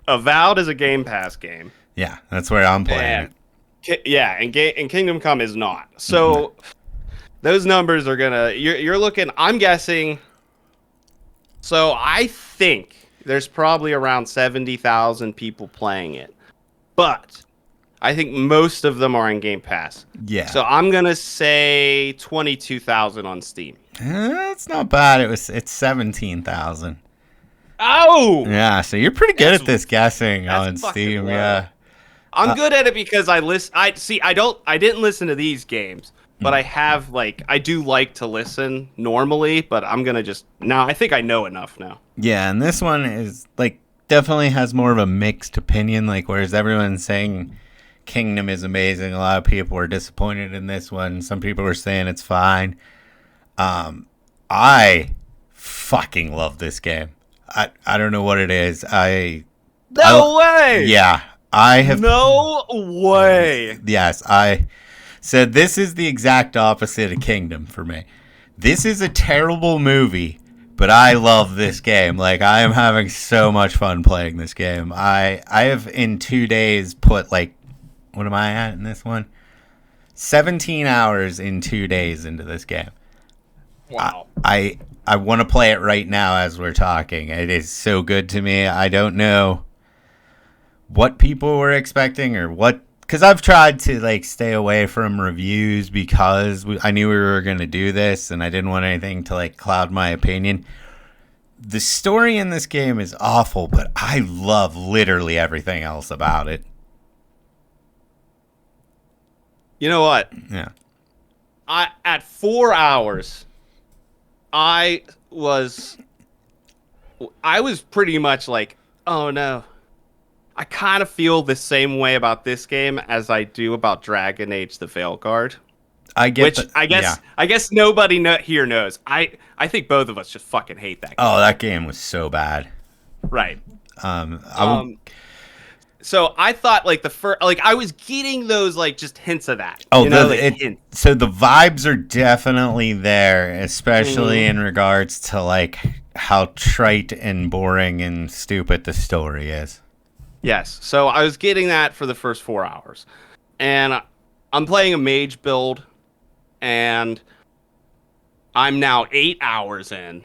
Avowed is a Game Pass game. Yeah, that's where I'm playing it. Yeah, and Kingdom Come is not. So those numbers are gonna. You're looking. I'm guessing. So I think there's probably around 70,000 people playing it, but I think most of them are in Game Pass. Yeah. So I'm gonna say 22,000 on Steam. That's not bad. It's 17,000. Oh. Yeah. So you're pretty good at this guessing on Steam. Low. Yeah. I'm good at it because I didn't listen to these games. But I do like to listen normally, but I'm going to I think I know enough now. Yeah, and this one is, like, definitely has more of a mixed opinion, like, whereas everyone's saying Kingdom is amazing, a lot of people were disappointed in this one, some people were saying it's fine. I fucking love this game. I don't know what it is. No way! Yeah, I have... No way! Yes, So this is the exact opposite of Kingdom for me. This is a terrible movie, but I love this game. Like, I am having so much fun playing this game. I have in 2 days put, like, what am I at in this one? 17 hours in 2 days into this game. Wow. I want to play it right now as we're talking. It is so good to me. I don't know what people were expecting or what. Because I've tried to, like, stay away from reviews because I knew we were going to do this and I didn't want anything to, like, cloud my opinion. The story in this game is awful, but I love literally everything else about it. You know what? Yeah. At 4 hours, I was pretty much like, oh no. I kind of feel the same way about this game as I do about Dragon Age: The Veilguard. I guess nobody here knows. I think both of us just fucking hate that game. Oh, that game was so bad. Right. So I thought I was getting those just hints of that. Oh, so the vibes are definitely there, especially in regards to like how trite and boring and stupid the story is. Yes, so I was getting that for the first 4 hours. And I'm playing a mage build, and I'm now 8 hours in,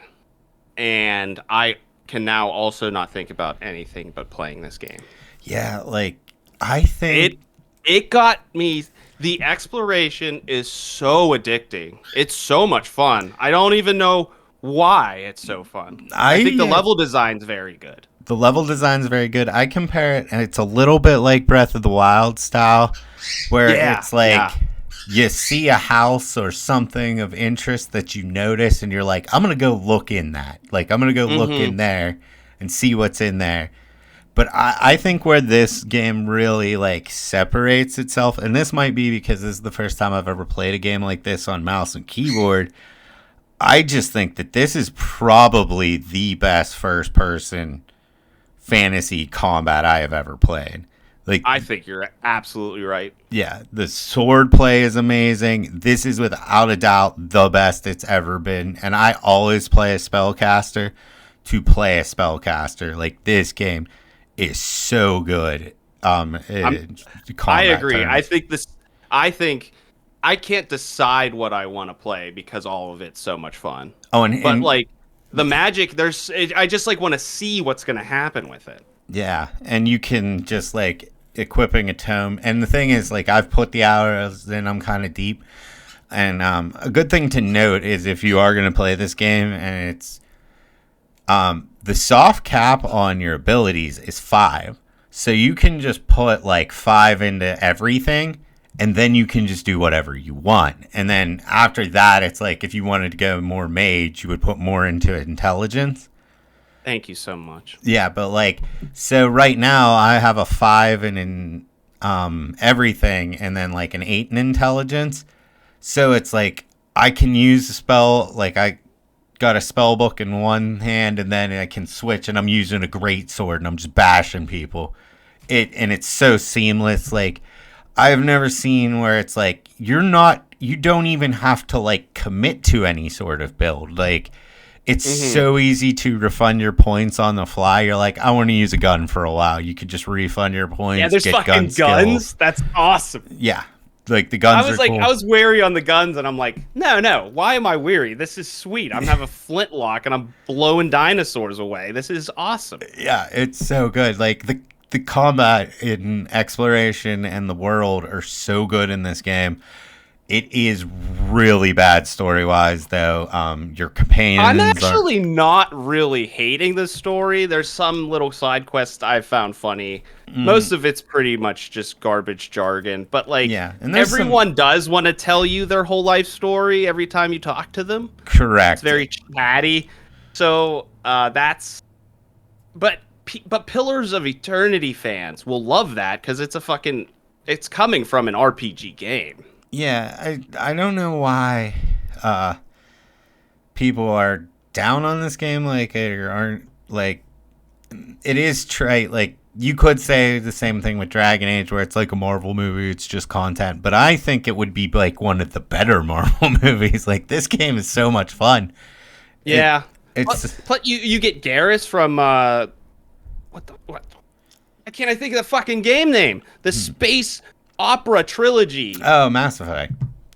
and I can now also not think about anything but playing this game. Yeah, like, I think... It got me... The exploration is so addicting. It's so much fun. I don't even know why it's so fun. I think the level design's very good. The level design's very good. I compare it, and it's a little bit like Breath of the Wild style, where it's like you see a house or something of interest that you notice, and you're like, I'm going to go look in that. Like, I'm going to go look in there and see what's in there. But I think where this game really like separates itself, and this might be because this is the first time I've ever played a game like this on mouse and keyboard. I just think that this is probably the best first person fantasy combat I have ever played. Like, I think you're absolutely right. yeah, the sword play is amazing. This is without a doubt the best it's ever been. And I always play a spellcaster to play a spellcaster. Like, this game is so good. I agree. Terms. I think I can't decide what I want to play because all of it's so much fun. Oh, but like the magic, I just like want to see what's going to happen with it. Yeah, and you can just like equipping a tome. And the thing is, like, I've put the hours in. I'm kind of deep. And a good thing to note is if you are going to play this game, and it's the soft cap on your abilities is 5. So you can just put like 5 into everything, and then you can just do whatever you want. And then after that, it's like if you wanted to go more mage, you would put more into intelligence. Thank you so much. Yeah, but like, so right now I have a 5 in everything, and then like an 8 in intelligence. So it's like I can use a spell, like I got a spell book in one hand, and then I can switch, and I'm using a great sword, and I'm just bashing people. And it's so seamless. Like, I've never seen where it's like you don't even have to like commit to any sort of build. Like, it's so easy to refund your points on the fly. You're like, I want to use a gun for a while. You could just refund your points. Yeah, there's fucking guns. That's awesome. Yeah. Like, the guns are cool. I was wary on the guns, and I'm like, no, why am I weary? This is sweet. I'm having a flintlock, and I'm blowing dinosaurs away. This is awesome. Yeah, it's so good. Like, the combat in exploration and the world are so good in this game. It is really bad story-wise, though. Your companions I'm actually not really hating the story. There's some little side quests I've found funny. Most of it's pretty much just garbage jargon. But, like, and everyone does want to tell you their whole life story every time you talk to them. Correct. It's very chatty. So, that's... But Pillars of Eternity fans will love that, because it's coming from an RPG game. Yeah, I don't know why people are down on this game, like, or aren't, like, it is trite. Like, you could say the same thing with Dragon Age, where it's like a Marvel movie, it's just content, but I think it would be like one of the better Marvel movies. Like, this game is so much fun. Yeah. It's you get Garrus from what? I can't think of the fucking game name. The Space Opera trilogy. Oh, Mass Effect.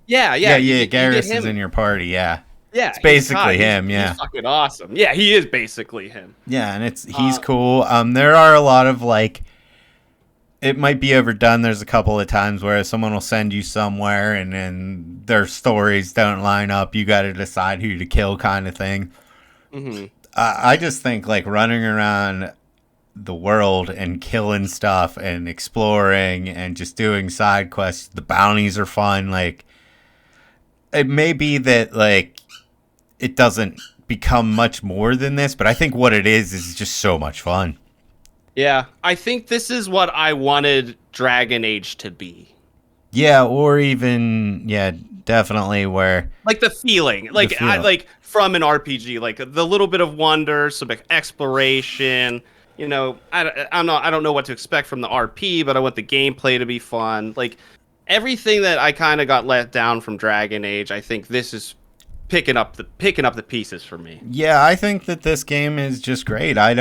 Yeah. Garrus is in your party. Yeah. It's basically him. He's fucking awesome. Yeah, he is basically him. Yeah, and he's cool. There are a lot of like, it might be overdone. There's a couple of times where someone will send you somewhere, and then their stories don't line up. You got to decide who to kill, kind of thing. I just think like running around the world and killing stuff and exploring and just doing side quests, the bounties are fun. Like, it may be that like it doesn't become much more than this, but I think what it is just so much fun. Yeah, I think this is what I wanted Dragon Age to be. Yeah, or even definitely where like the feeling, like from an RPG, like the little bit of wonder, some exploration. You know, I don't know what to expect from the RP, but I want the gameplay to be fun. Like, everything that I kind of got let down from Dragon Age, I think this is picking up the pieces for me. Yeah, I think that this game is just great. I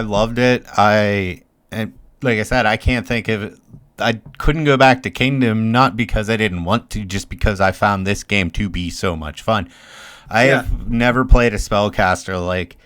loved it. And like I said, I can't think of it. I couldn't go back to Kingdom, not because I didn't want to, just because I found this game to be so much fun. I have never played a spellcaster like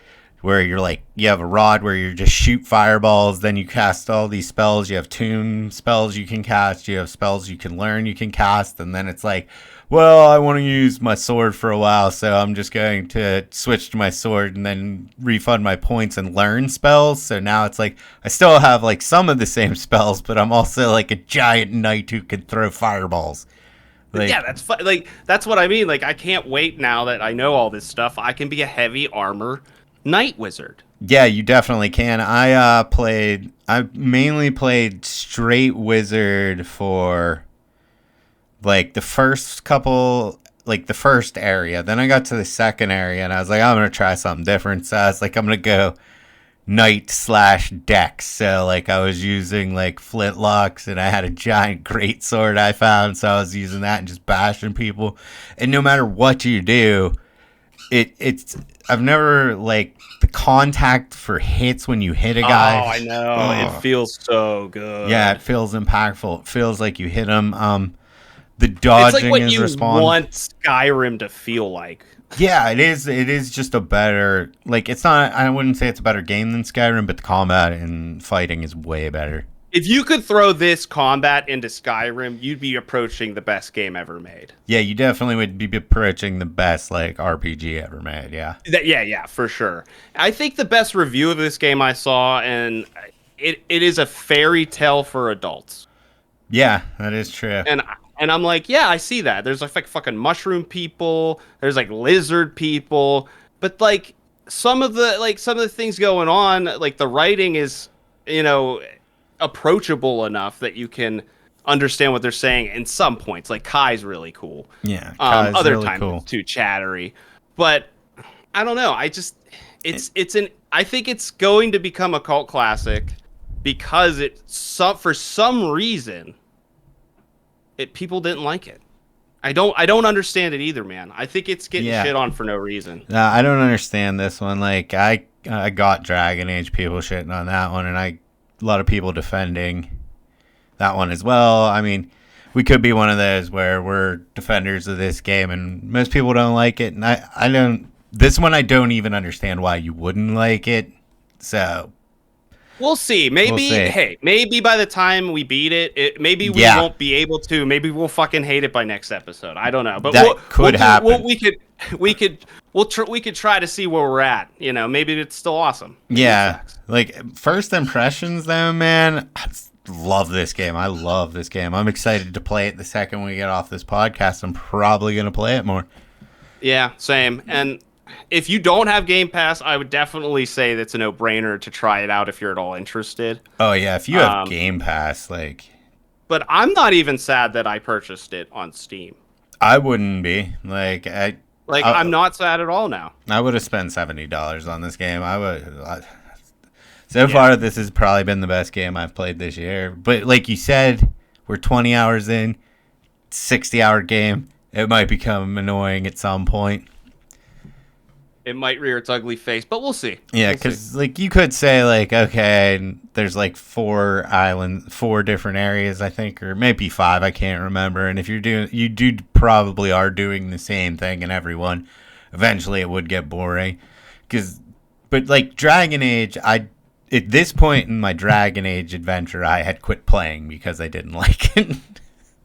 where you're like, you have a rod where you just shoot fireballs, then you cast all these spells. You have tune spells you can cast, you have spells you can learn you can cast, and then it's like, well, I want to use my sword for a while, so I'm just going to switch to my sword and then refund my points and learn spells. So now it's like, I still have like some of the same spells, but I'm also like a giant knight who can throw fireballs. Like, yeah, that's like, that's what I mean. Like, I can't wait now that I know all this stuff. I can be a heavy armor night wizard. Yeah, you definitely can. I mainly played straight wizard for like the first couple, like the first area. Then I got to the second area and I was like, I'm gonna try something different. So I was like, I'm gonna go knight/dex. So like I was using like flintlocks and I had a giant greatsword I found, so I was using that and just bashing people. And no matter what you do, it's I've never like the contact for hits when you hit a guy. Oh, I know. It feels so good. Yeah, it feels impactful. It feels like you hit him. The It's dodging like what is you respawn. want Skyrim to feel like. Yeah, it is. It is just a better, like, it's not, I wouldn't say it's a better game than Skyrim, but the combat and fighting is way better. If you could throw this combat into Skyrim, you'd be approaching the best game ever made. Yeah, you definitely would be approaching the best, like, RPG ever made, yeah. Yeah, for sure. I think the best review of this game I saw, and it is a fairy tale for adults. Yeah, that is true. And I'm like, yeah, I see that. There's like fucking mushroom people. There's like lizard people. But like some of the things going on, like the writing is, approachable enough that you can understand what they're saying in some points. Like Kai's really cool. Yeah, Kai's other really times cool. It's too chattery. But I don't know. I think it's going to become a cult classic because for some reason people didn't like it. I don't understand it either, man. I think it's getting shit on for no reason. I don't understand this one. Like I got Dragon Age people shitting on that one, and a lot of people defending that one as well. I mean, we could be one of those where we're defenders of this game and most people don't like it, and I don't. This one I don't even understand why you wouldn't like it. So we'll see. Maybe by the time we beat it, maybe we won't be able to. Maybe we'll fucking hate it by next episode. I don't know, but that could happen. We could try to see where we're at. Maybe it's still awesome. Yeah, like first impressions though, man. I love this game. I love this game. I'm excited to play it the second we get off this podcast. I'm probably gonna play it more. Yeah, same. And if you don't have Game Pass, I would definitely say that's a no-brainer to try it out if you're at all interested. Oh yeah, if you have Game Pass, like. But I'm not even sad that I purchased it on Steam. I wouldn't be I'm not sad at all now. I would have spent $70 on this game. So far, this has probably been the best game I've played this year. But like you said, we're 20 hours in, 60-hour game. It might become annoying at some point. It might rear its ugly face, but we'll see. Yeah, because like you could say like, okay, there's like 4 different areas, I think, or maybe 5, I can't remember. And if you probably are doing the same thing in everyone. Eventually, it would get boring. But like Dragon Age, at this point in my Dragon Age adventure, I had quit playing because I didn't like it.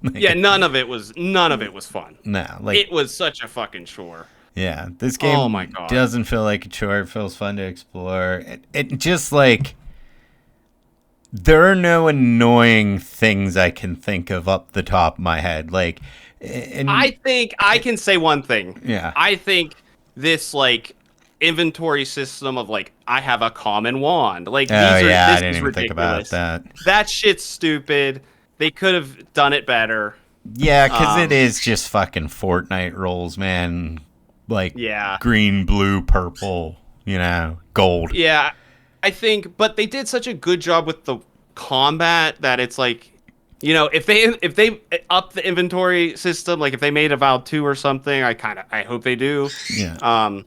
None of it was fun. No, it was such a fucking chore. Yeah, this game doesn't feel like a chore. It feels fun to explore. It just like there are no annoying things I can think of up the top of my head. Like, I think I can say one thing. Yeah, I think this like inventory system of like I have a common wand. Like, I didn't even think about that. That shit's stupid. They could have done it better. Yeah, because it is just fucking Fortnite rolls, man. Like, green, blue, purple, gold. Yeah, I think, but they did such a good job with the combat that it's like, if they up the inventory system, like if they made Avowed 2 or something, I hope they do. Yeah.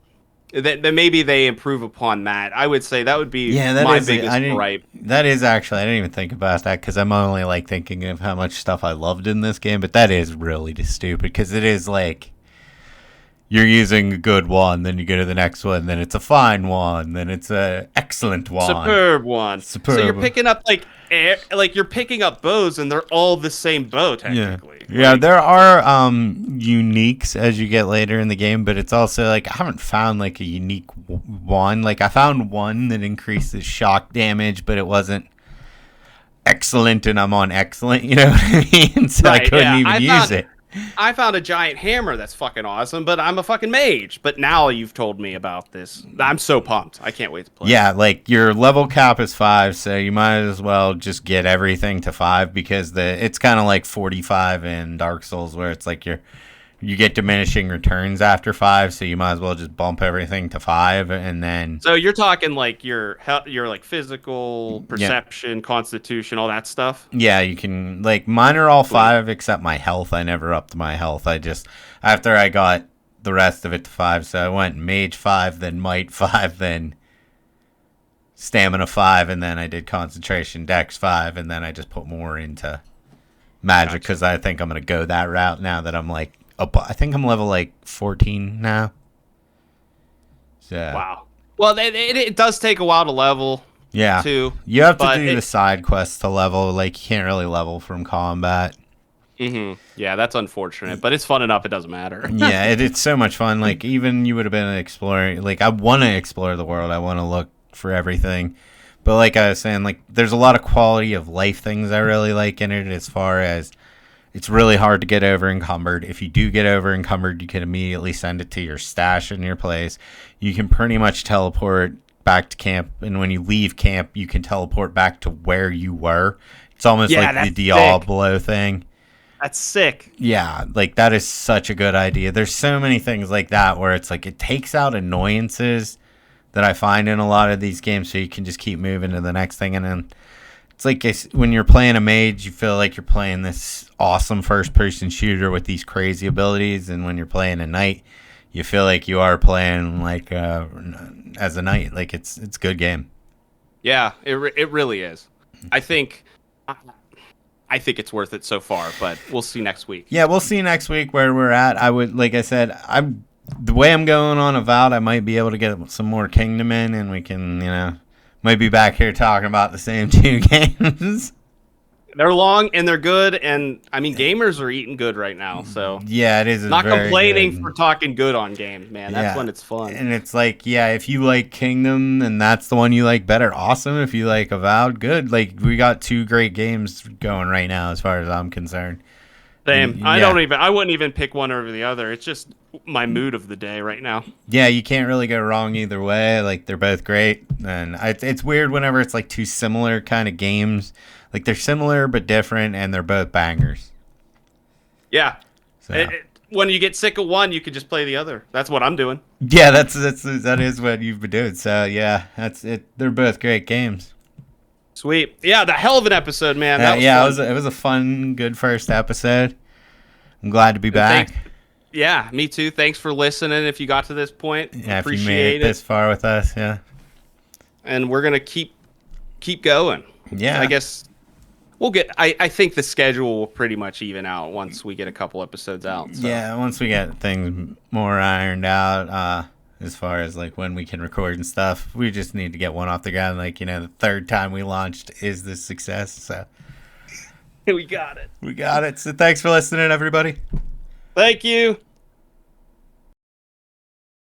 Then maybe they improve upon that. I would say that would be my biggest gripe. That is actually, I didn't even think about that because I'm only like thinking of how much stuff I loved in this game, but that is really just stupid because it is like, you're using a good one, then you go to the next one, then it's a fine one, then it's a excellent one. Superb one. So you're picking up you're picking up bows and they're all the same bow technically. Yeah, there are uniques as you get later in the game, but it's also like I haven't found like a unique one. Like I found one that increases shock damage, but it wasn't excellent and I'm on excellent, you know what I mean? So I couldn't even use it. I found a giant hammer that's fucking awesome, but I'm a fucking mage. But now you've told me about this. I'm so pumped. I can't wait to play. Yeah, like your level cap is 5, so you might as well just get everything to 5 because it's kind of like 45 in Dark Souls where it's like you get diminishing returns after 5, so you might as well just bump everything to 5 and then. So you're talking like your like physical, perception, constitution, all that stuff? Yeah, you can, like, mine are all 5 except my health. I never upped my health. I just, after I got the rest of it to 5, so I went mage 5, then might 5, then stamina 5, and then I did concentration dex 5, and then I just put more into magic because I think I'm going to go that route now that I'm like, I think I'm level like 14 now. So. Wow. Well, it does take a while to level. Yeah. Too. You have to do the side quests to level. Like, you can't really level from combat. Mm-hmm. Yeah, that's unfortunate, but it's fun enough. It doesn't matter. Yeah, it's so much fun. Like, even you would have been exploring. Like, I want to explore the world. I want to look for everything. But like I was saying, like, there's a lot of quality of life things I really like in it as far as it's really hard to get over encumbered. If you do get over encumbered, you can immediately send it to your stash in your place. You can pretty much teleport back to camp, and when you leave camp, you can teleport back to where you were. It's almost like the Diablo thing. That's sick. Yeah, like that is such a good idea. There's so many things like that where it's like it takes out annoyances that I find in a lot of these games, so you can just keep moving to the next thing, and then it's like when you're playing a mage, you feel like you're playing this awesome first-person shooter with these crazy abilities, and when you're playing a knight, you feel like you are playing like as a knight. Like it's a good game. Yeah, it really is. I think it's worth it so far, but we'll see next week. Yeah, we'll see next week where we're at. I would, like I said, the way I'm going on Avowed, I might be able to get some more Kingdom in, and we can, might be back here talking about the same 2 games. They're long and they're good, and I mean gamers are eating good right now, so yeah, it is. Not complaining for talking good on games, man. That's when it's fun. And it's like, yeah, if you like Kingdom and that's the one you like better, awesome. If you like Avowed, good. Like we got 2 great games going right now, as far as I'm concerned. Same. Yeah. I wouldn't even pick one over the other. It's just my mood of the day right now. Yeah, you can't really go wrong either way. Like they're both great, and it's weird whenever it's like 2 similar kind of games. Like they're similar but different, and they're both bangers. Yeah. So. When you get sick of one, you can just play the other. That's what I'm doing. Yeah, that is what you've been doing. So yeah, that's it. They're both great games. Sweet. Yeah, the hell of an episode, man. It was a fun, good first episode. I'm glad to be back. Yeah, me too. Thanks for listening. If you got to this point, if you made it this far with us, yeah. And we're gonna keep going. Yeah, I guess we'll get. I think the schedule will pretty much even out once we get a couple episodes out. So. Yeah, once we get things more ironed out. As far as like when we can record and stuff, we just need to get one off the ground. Like, the 3rd time we launched is the success. So we got it. We got it. So thanks for listening, everybody. Thank you.